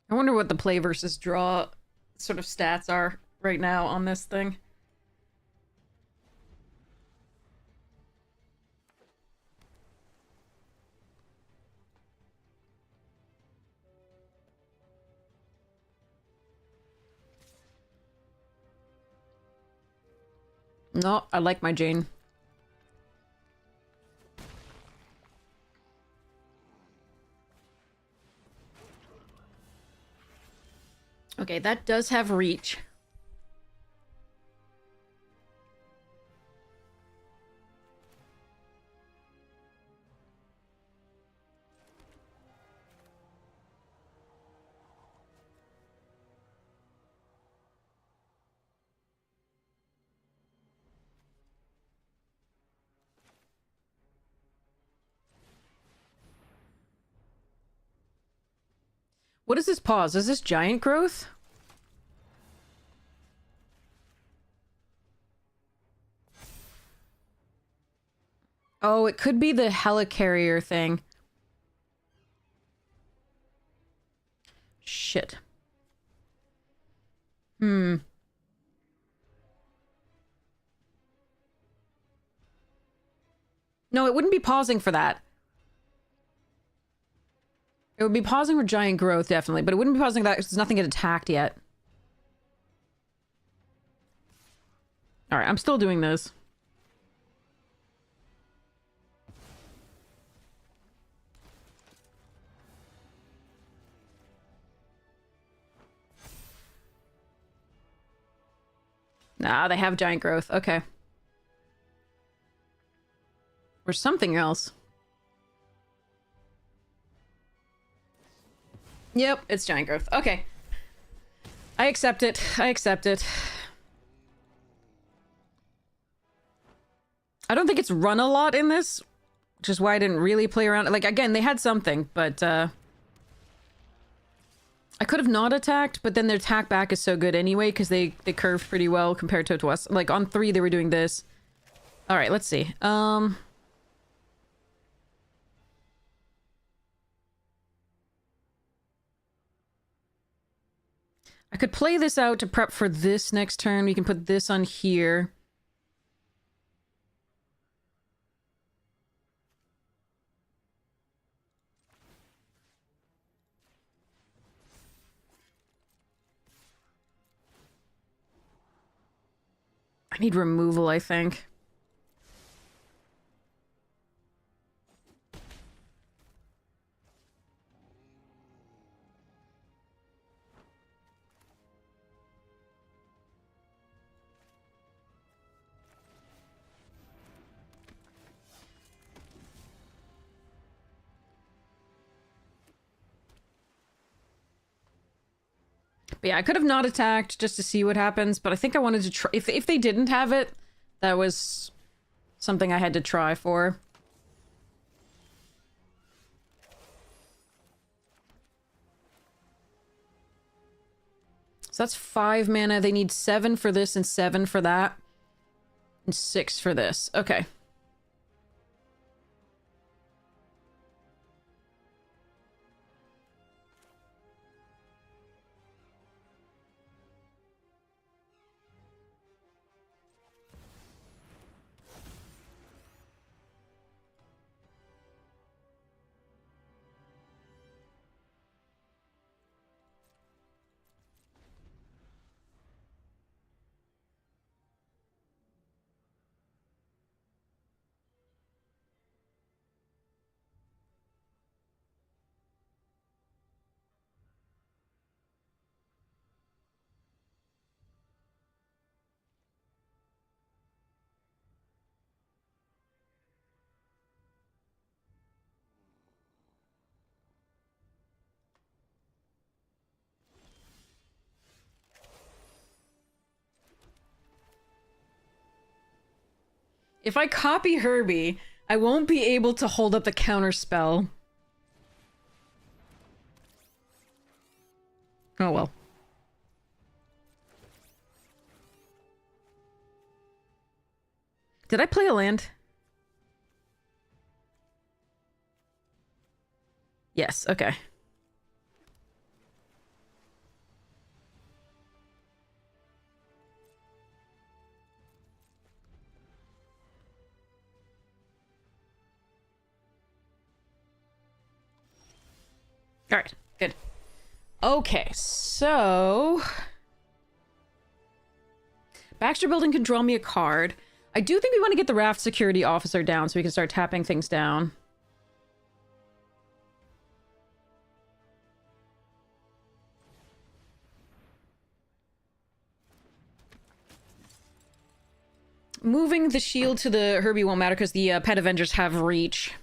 I wonder what the play versus draw sort of stats are right now on this thing. No, I like my Jane. Okay, that does have reach. What is this pause? Is this giant growth? Oh, it could be the helicarrier thing. Shit. Hmm. No, it wouldn't be pausing for that. It would be pausing for giant growth, definitely, but it wouldn't be pausing for that because nothing get attacked yet. Alright, I'm still doing this. Nah, they have giant growth. Okay. Or something else. Yep, it's giant growth. Okay. I accept it. I accept it. I don't think it's run a lot in this, which is why I didn't really play around. Like, again, they had something, but, I could have not attacked, but then their attack back is so good anyway, because they curved pretty well compared to us. Like, on 3, they were doing this. Alright, let's see. I could play this out to prep for this next turn. We can put this on here. I need removal, I think. But yeah, I could have not attacked just to see what happens, but I think I wanted to try. If they didn't have it, that was something I had to try for. So that's 5 mana. They need 7 for this and 7 for that. And 6 for this. Okay. If I copy Herbie, I won't be able to hold up the counter spell. Oh well. Did I play a land? Yes, okay. Alright, good. Okay, so... Baxter Building can draw me a card. I do think we want to get the Raft Security Officer down so we can start tapping things down. Moving the shield to the Herbie won't matter because the Pet Avengers have reach.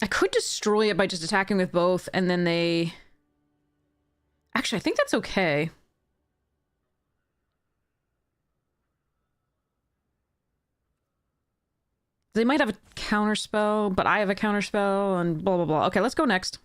I could destroy it by just attacking with both, and then they... Actually, I think that's okay. They might have a counterspell, but I have a counterspell, and blah, blah, blah. Okay, let's go next.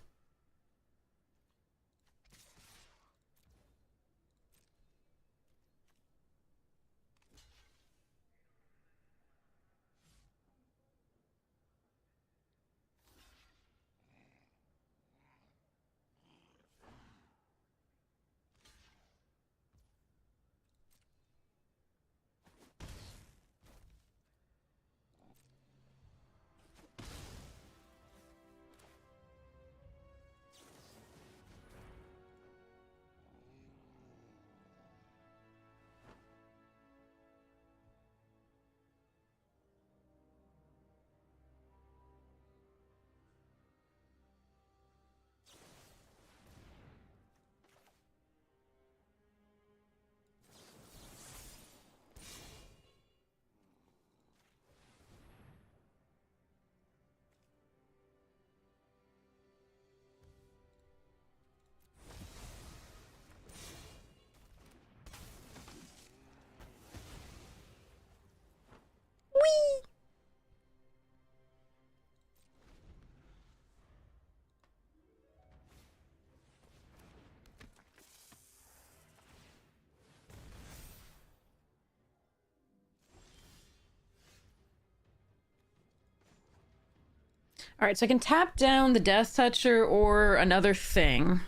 All right, so I can tap down the Death Toucher or another thing.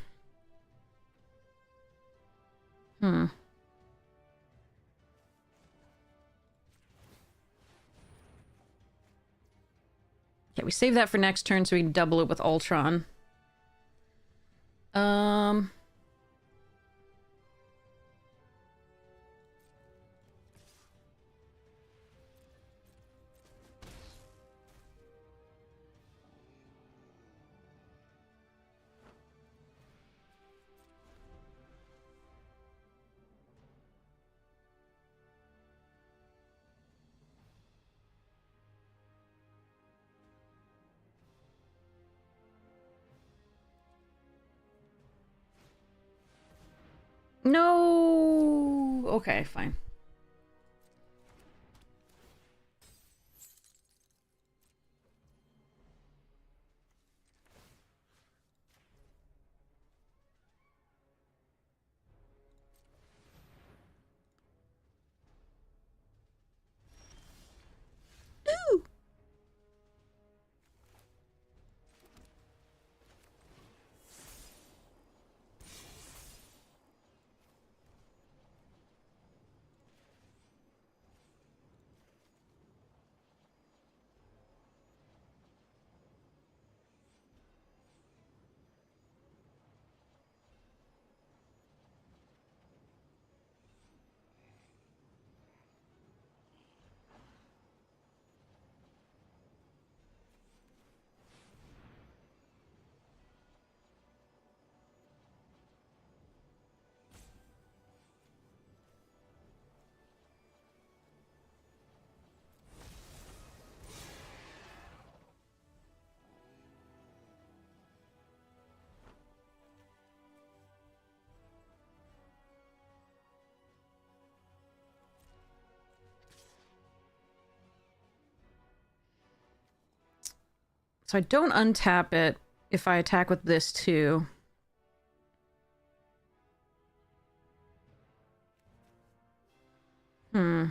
Hmm. Okay, we save that for next turn so we can double it with Ultron. No. Okay, fine. Ooh. So I don't untap it if I attack with this too. Hmm.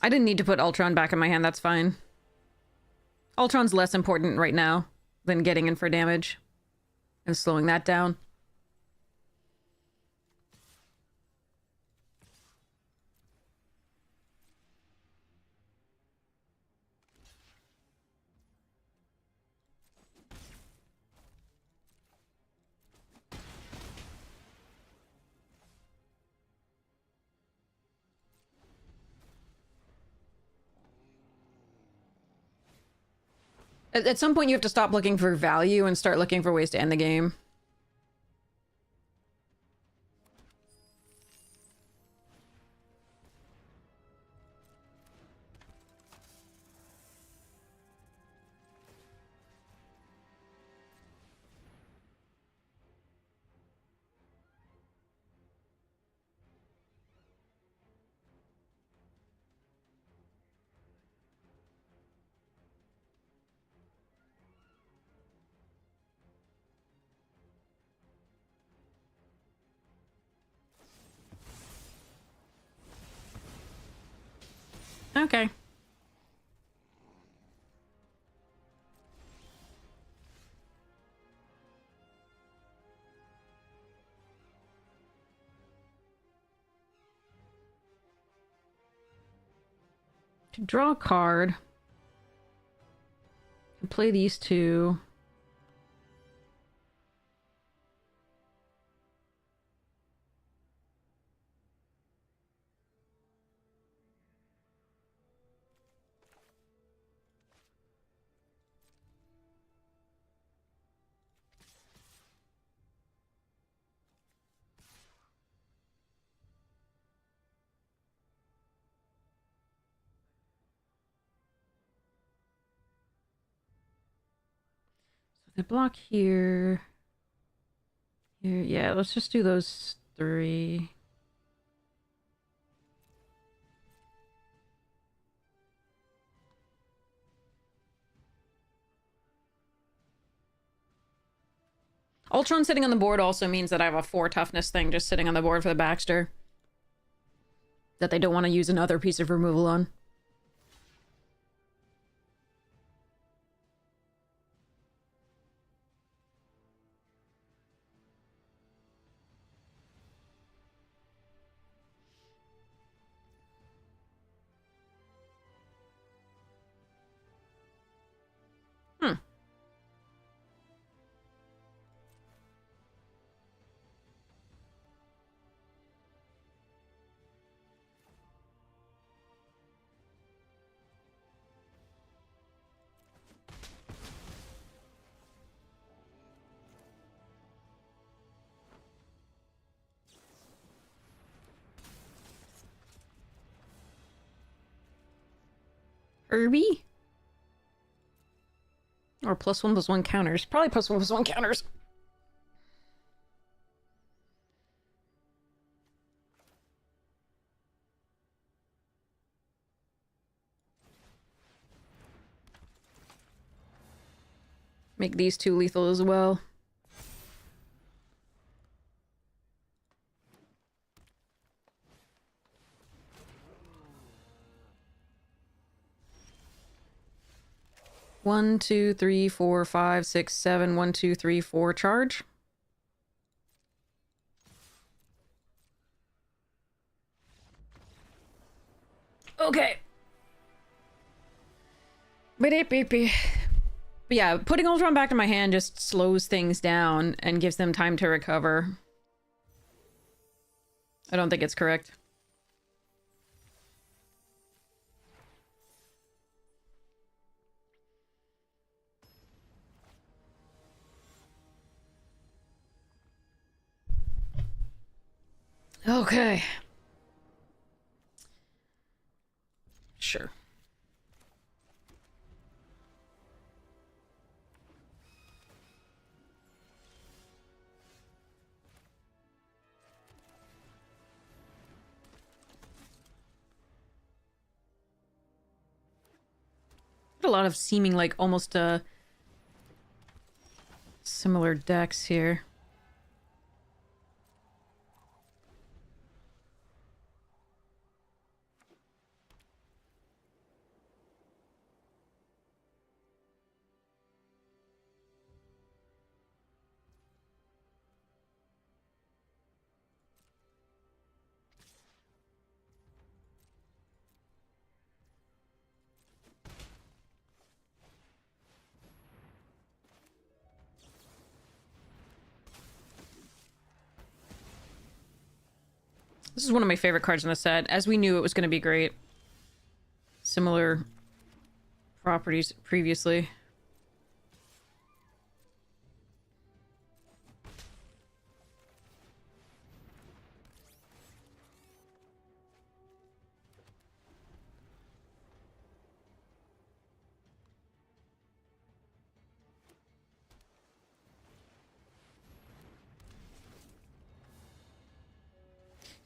I didn't need to put Ultron back in my hand, that's fine. Ultron's less important right now than getting in for damage and slowing that down. At some point, you have to stop looking for value and start looking for ways to end the game. Okay. To draw a card. Play these two. So they block here. Here, yeah, let's just do those three. Ultron sitting on the board also means that I have a 4 toughness thing just sitting on the board for the Baxter. that they don't want to use another piece of removal on. Hmm. Herbie? Or +1/+1 counters. Probably +1/+1 counters. Make these two lethal as well. One, two, three, four, five, six, seven. 1, 2, 3, 4. Charge. Okay. But yeah, putting Ultron back in my hand just slows things down and gives them time to recover. I don't think it's correct. Okay. Sure. A lot of seeming like almost similar decks here. This is one of my favorite cards in the set, as we knew it was going to be great. Similar properties previously.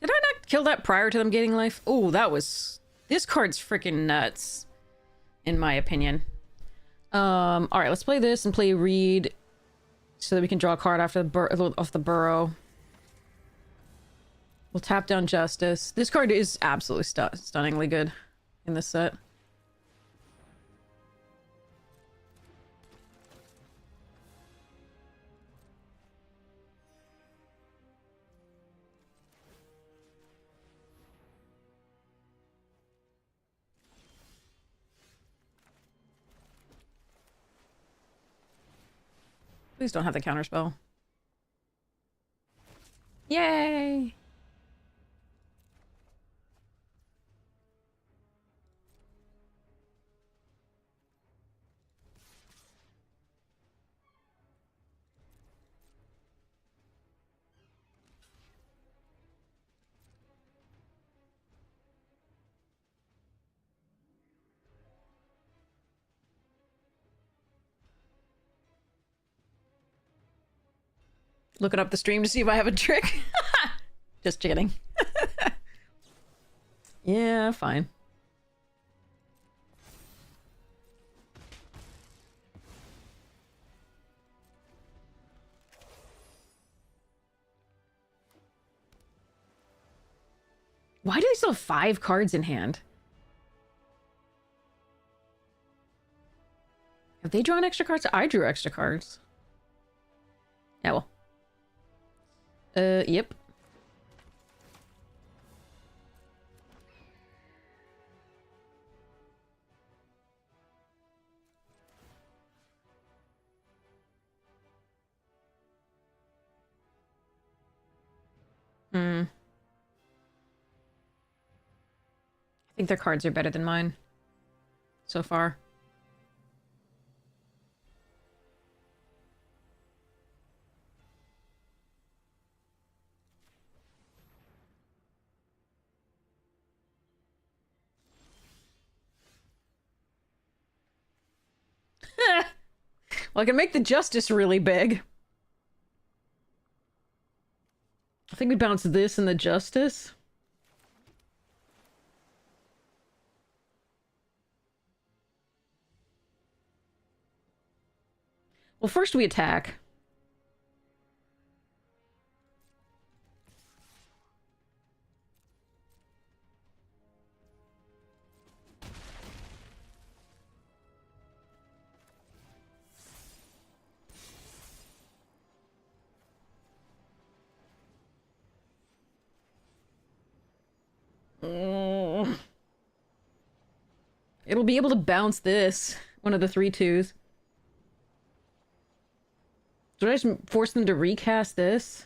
Did I not kill that prior to them getting life? Oh, that was... This card's freaking nuts, in my opinion. Alright, let's play this and play Reed so that we can draw a card after off the burrow. We'll tap down Justice. This card is absolutely stunningly good in this set. Please don't have the counterspell. Yay! Looking up the stream to see if I have a trick. Just kidding. Yeah, fine. Why do they still have 5 cards in hand? Have they drawn extra cards? I drew extra cards. Yeah, well. Yep. I think their cards are better than mine. So far. Well, I can make the Justice really big. I think we bounce this and the Justice. Well, first we attack. It'll be able to bounce this. One of the 3/2s. Should I just force them to recast this?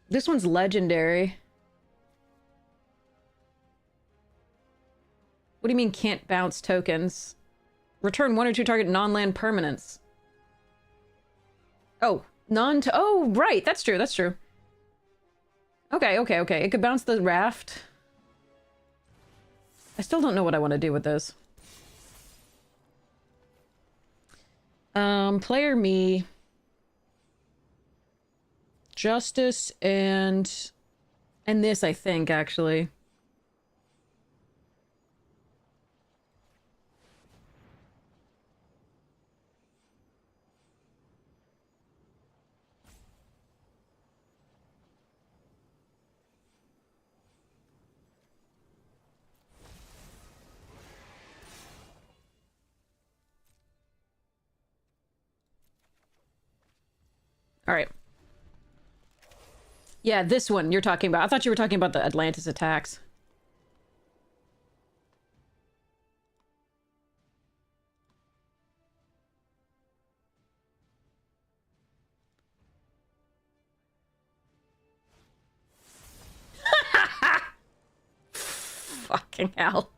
This one's legendary. What do you mean can't bounce tokens? Return 1 or 2 target non-land permanents. Oh, oh, right. That's true. That's true. Okay. It could bounce the raft. I still don't know what I want to do with this. Player me. Justice and this, I think, actually. All right. Yeah, this one you're talking about. I thought you were talking about the Atlantis attacks. Fucking hell.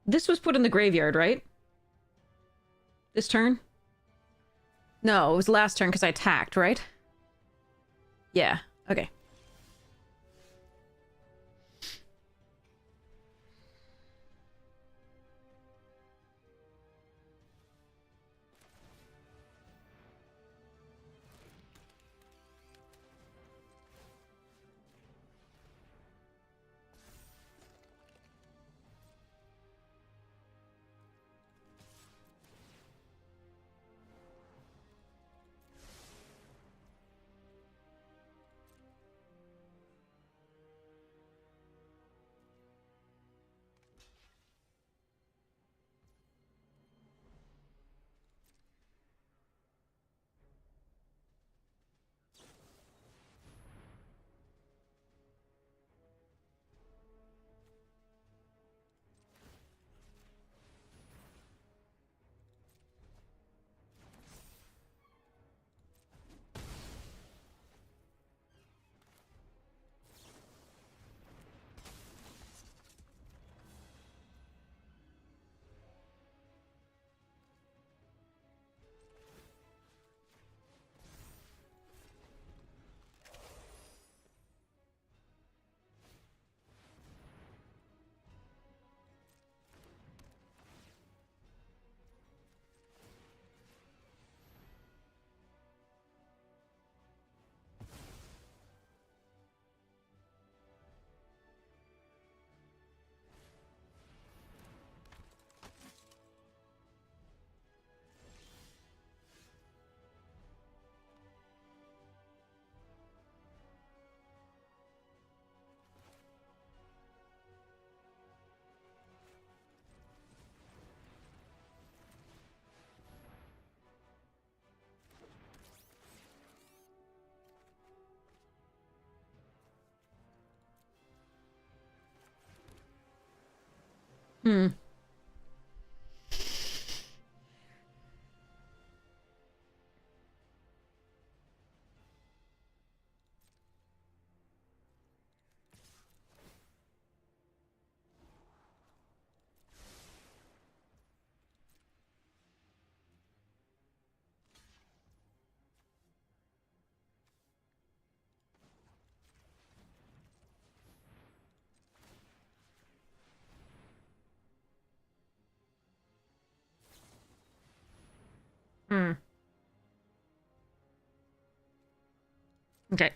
This was put in the graveyard, right? This turn? No, it was last turn because I attacked, right? Yeah, okay. Hmm. Hmm. Okay.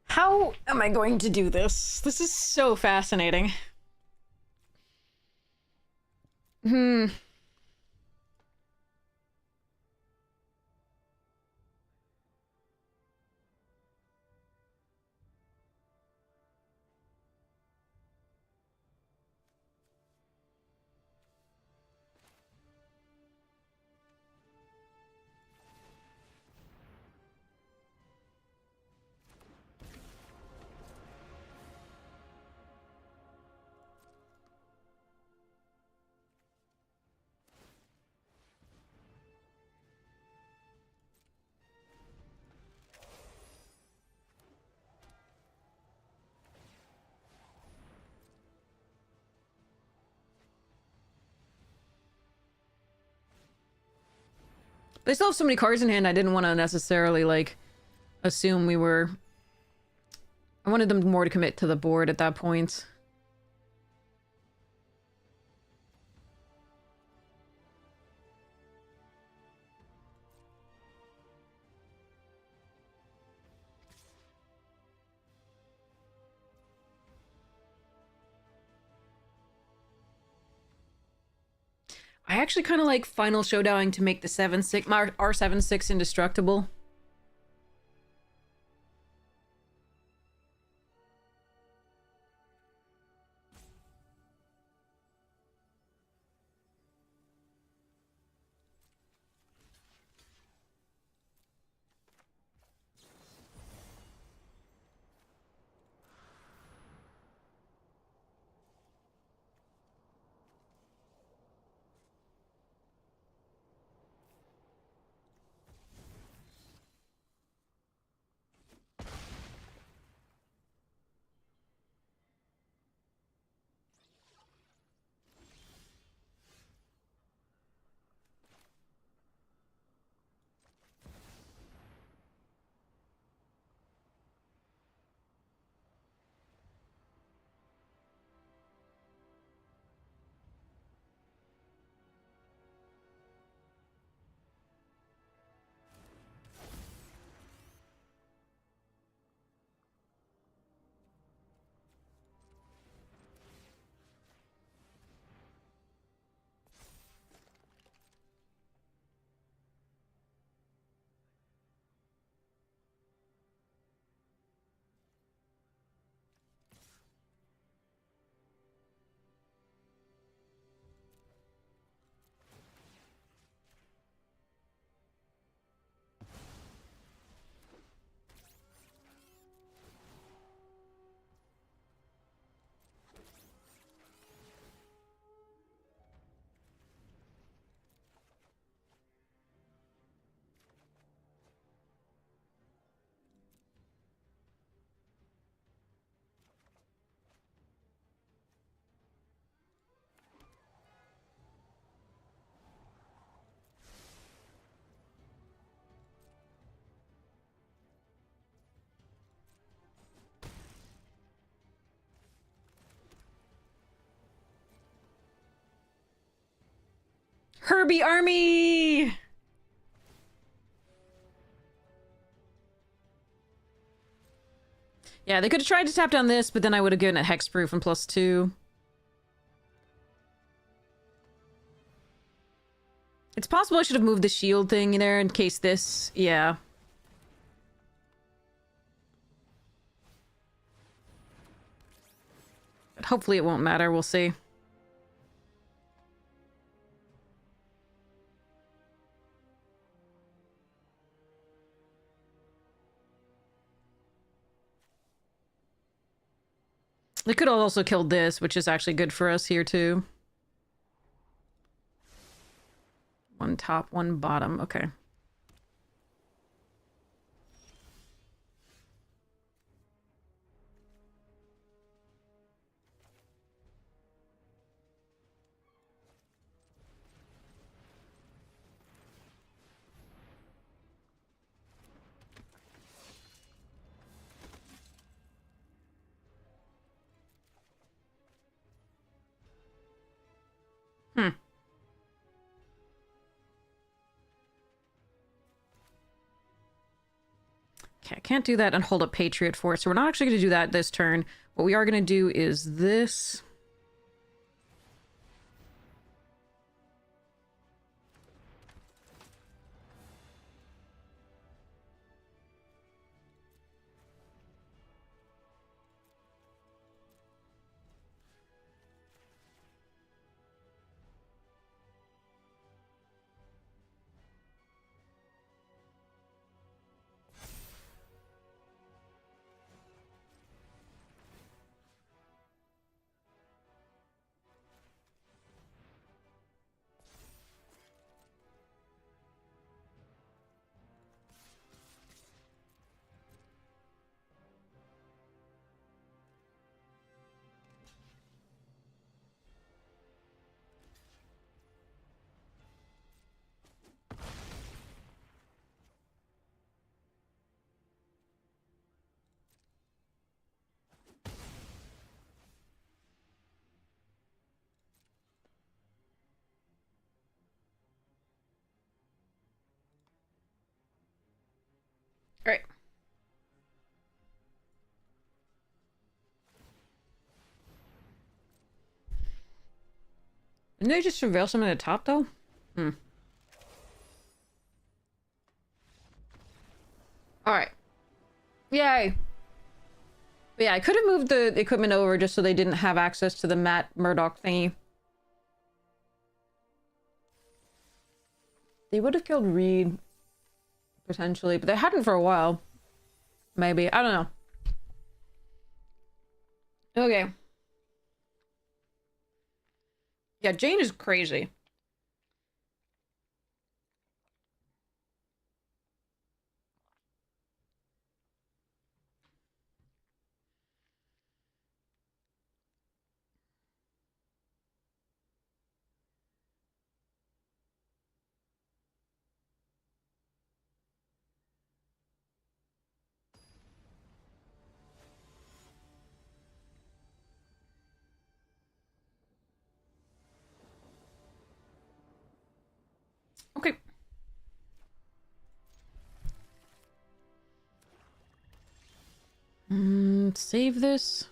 How am I going to do this? This is so fascinating. Hmm. They still have so many cards in hand, I didn't want to necessarily, like, assume we were... I wanted them more to commit to the board at that point. I actually kind of like Final Showdown to make the 7/6, my R7/6 indestructible. Herbie Army! Yeah, they could have tried to tap down this, but then I would have given it hexproof and +2. It's possible I should have moved the shield thing in there in case this... Yeah. But hopefully it won't matter, we'll see. They could have also killed this, which is actually good for us here, too. One top, one bottom. Okay. Okay, I can't do that and hold up Patriot Force, so we're not actually going to do that this turn. What we are going to do is this. Alright. Didn't they just surveil some at the top, though? Hmm. Alright. Yay! But yeah, I could have moved the equipment over just so they didn't have access to the Matt Murdock thingy. They would have killed Reed, potentially, but they hadn't for a while. Maybe. I don't know. Okay. Yeah, Jane is crazy. Okay. Save this.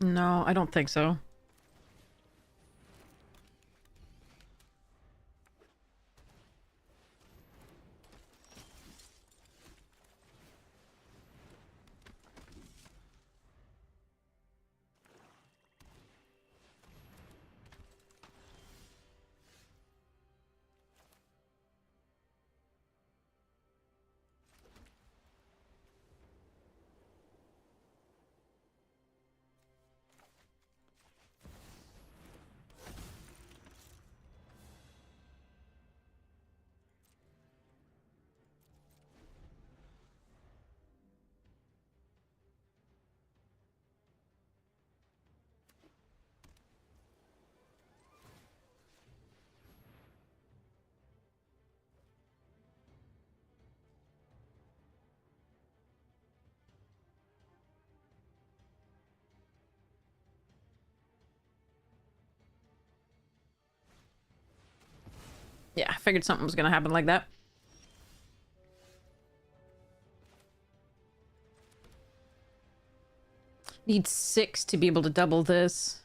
No, I don't think so. Yeah, I figured something was gonna happen like that. Need 6 to be able to double this.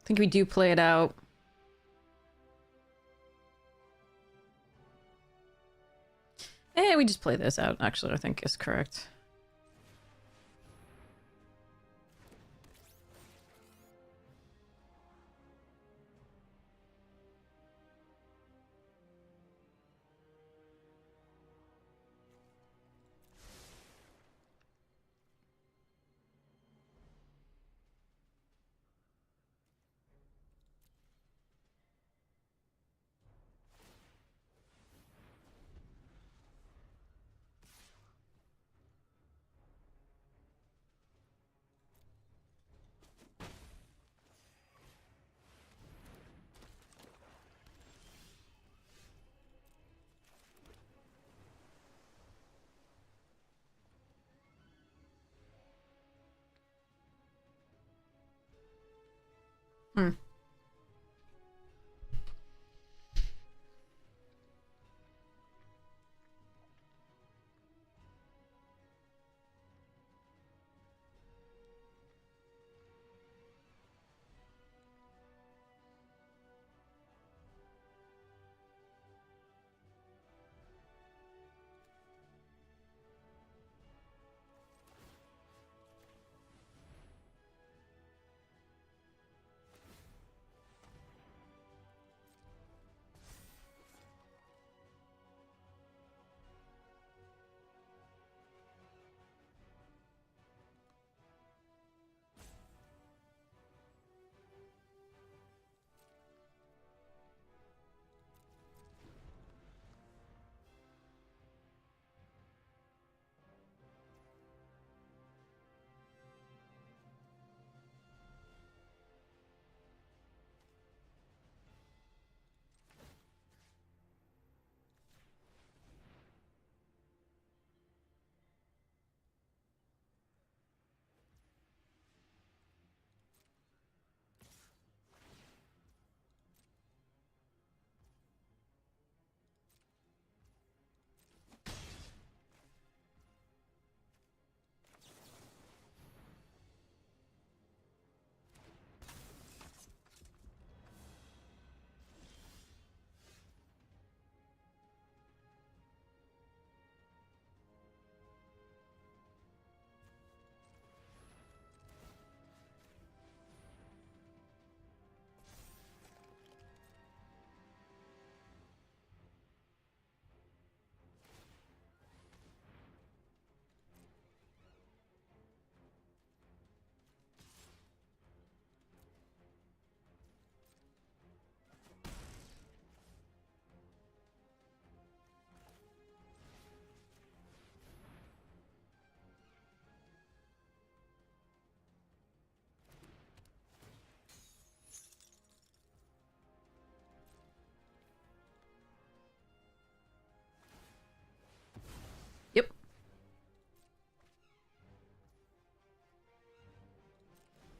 I think we do play it out. We just play this out, actually, I think is correct.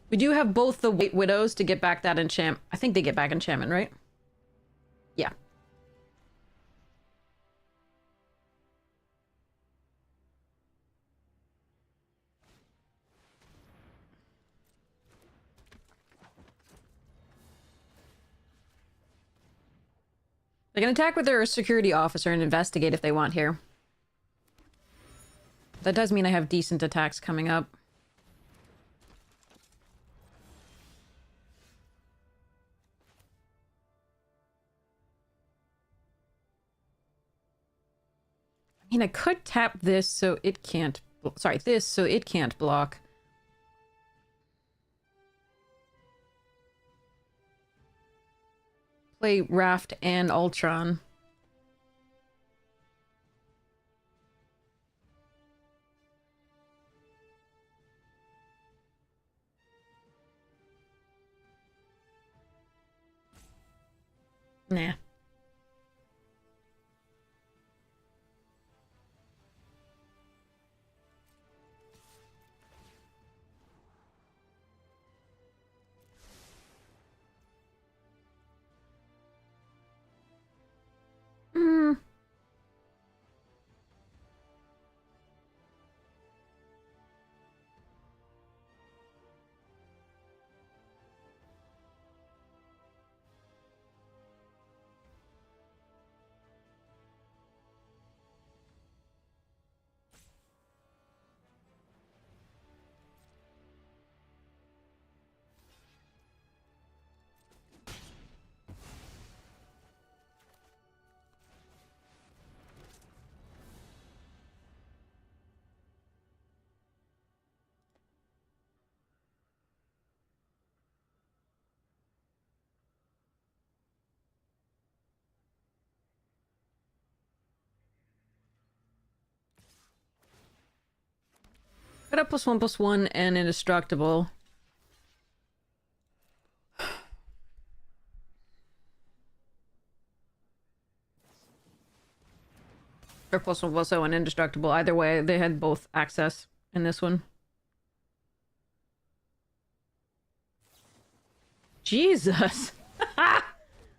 We do have both the White Widows to get back that enchant. I think they get back enchantment, right? Yeah. They can attack with their security officer and investigate if they want here. That does mean I have decent attacks coming up. I mean, I could tap this so it can't... Sorry, this so it can't block. Play Raft and Ultron. Nah. Hmm. Got a +1/+1 and indestructible. Or +1/+0 and indestructible. Either way, they had both access in this one. Jesus!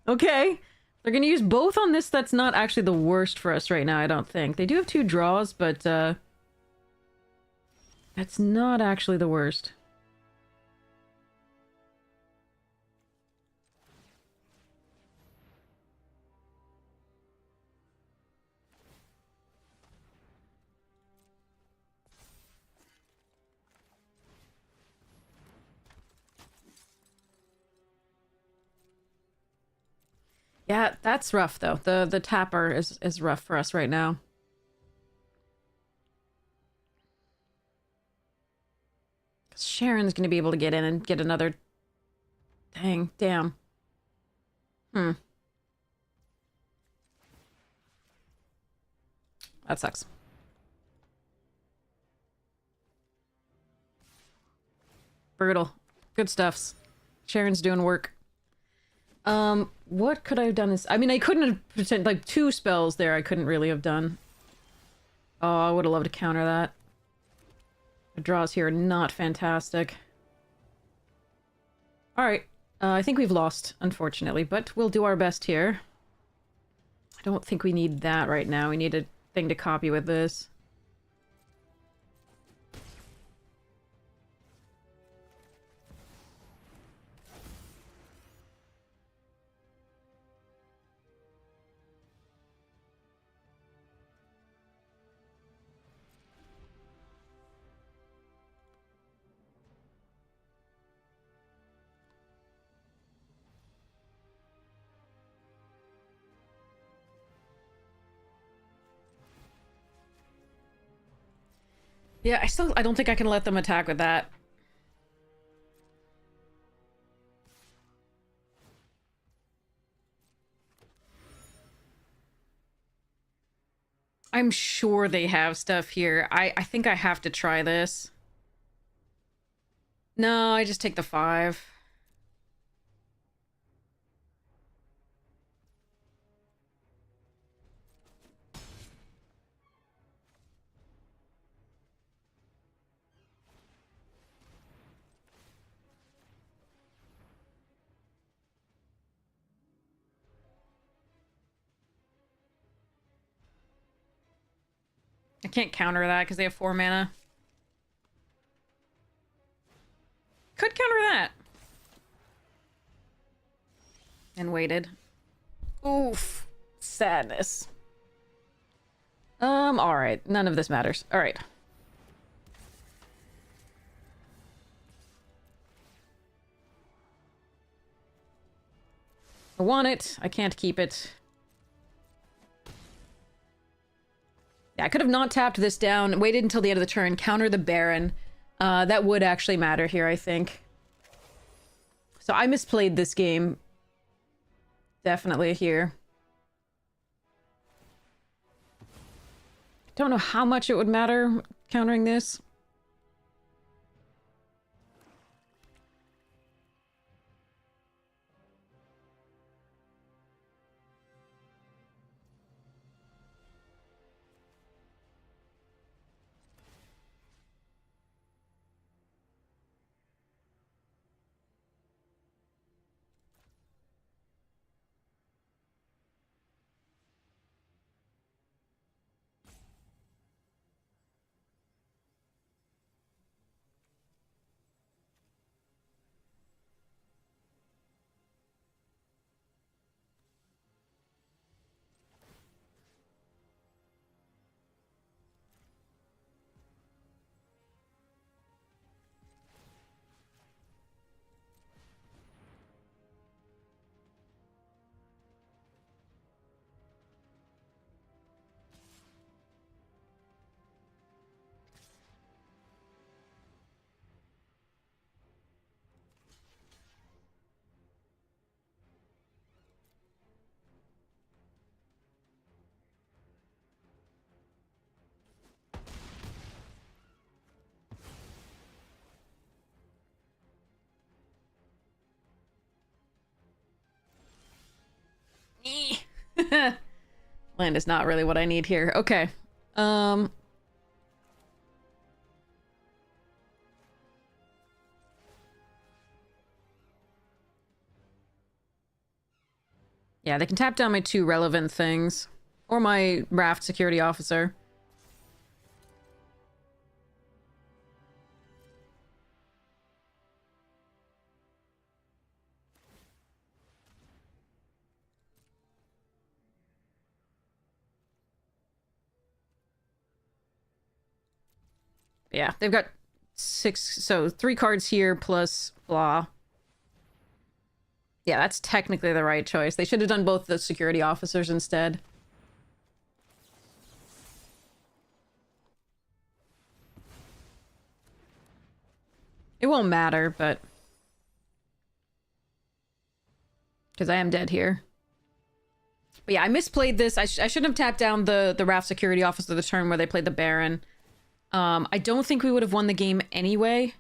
Okay. They're gonna use both on this. That's not actually the worst for us right now, I don't think. They do have 2 draws, but, that's not actually the worst. Yeah, that's rough though. The tapper is rough for us right now. Sharon's gonna be able to get in and get another... Dang, damn. Hmm. That sucks. Brutal. Good stuffs. Sharon's doing work. What could I have done is... I mean, I couldn't have pretend like 2 spells there I couldn't really have done. Oh, I would have loved to counter that. The draws here are not fantastic. Alright. I think we've lost, unfortunately, but we'll do our best here. I don't think we need that right now. We need a thing to copy with this. Yeah, I don't think I can let them attack with that. I'm sure they have stuff here. I think I have to try this. No, I just take the 5. I can't counter that because they have 4 mana. Could counter that. And waited. Oof. Sadness. Alright. None of this matters. Alright. I want it. I can't keep it. Yeah, I could have not tapped this down, waited until the end of the turn, counter the Baron. That would actually matter here, I think. So I misplayed this game. Definitely here. Don't know how much it would matter countering this. Land is not really what I need here. Okay. Yeah, they can tap down my 2 relevant things. Or my Raft security officer. Yeah, they've got 6, so 3 cards here plus blah. Yeah, that's technically the right choice. They should have done both the security officers instead. It won't matter, but... because I am dead here. But yeah, I misplayed this. I shouldn't have tapped down the Raft security officer the turn where they played the Baron. I don't think we would have won the game anyway.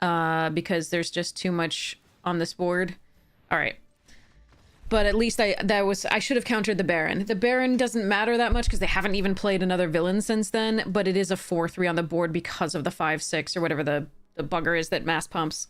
Because there's just too much on this board. Alright. But at least I should have countered the Baron. The Baron doesn't matter that much because they haven't even played another villain since then, but it is a 4/3 on the board because of the 5/6 or whatever the bugger is that mass pumps.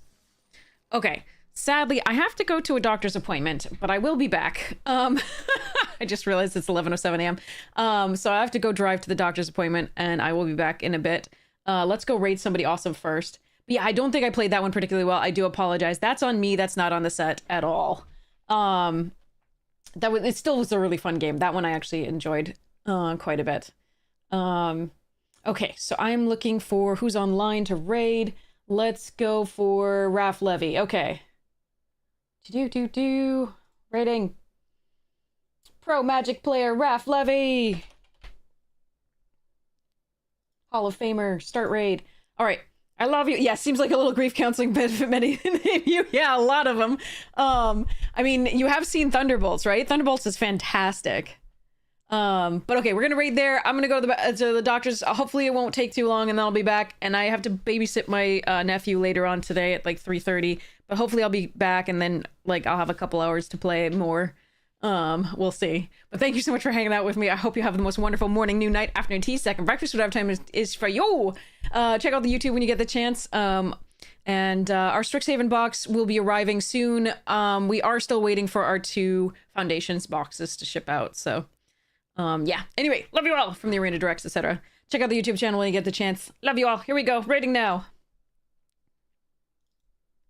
Okay. Sadly, I have to go to a doctor's appointment, but I will be back. I just realized it's 11:07 a.m. So I have to go drive to the doctor's appointment, and I will be back in a bit. Let's go raid somebody awesome first. But yeah, I don't think I played that one particularly well. I do apologize. That's on me. That's not on the set at all. It still was a really fun game. That one I actually enjoyed quite a bit. Okay, so I'm looking for who's online to raid. Let's go for Raph Levy. Okay. Rating. Pro Magic player Raph Levy. Hall of Famer. Start raid. All right. I love you. Yeah, seems like a little grief counseling benefit many name you. Yeah, a lot of them. I mean, you have seen Thunderbolts, right? Thunderbolts is fantastic. But okay, we're gonna raid there. I'm gonna go to the doctor's. Hopefully it won't take too long and then I'll be back. And I have to babysit my nephew later on today at like 3:30. But hopefully I'll be back and then like I'll have a couple hours to play more. We'll see. But thank you so much for hanging out with me. I hope you have the most wonderful morning, noon, night, afternoon, tea, second breakfast, whatever time is for you. Check out the YouTube when you get the chance. And our Strixhaven box will be arriving soon. We are still waiting for our 2 Foundations boxes to ship out, so Yeah. Anyway, love you all from the Arena Directs, etc. Check out the YouTube channel when you get the chance. Love you all. Here we go. Rating now.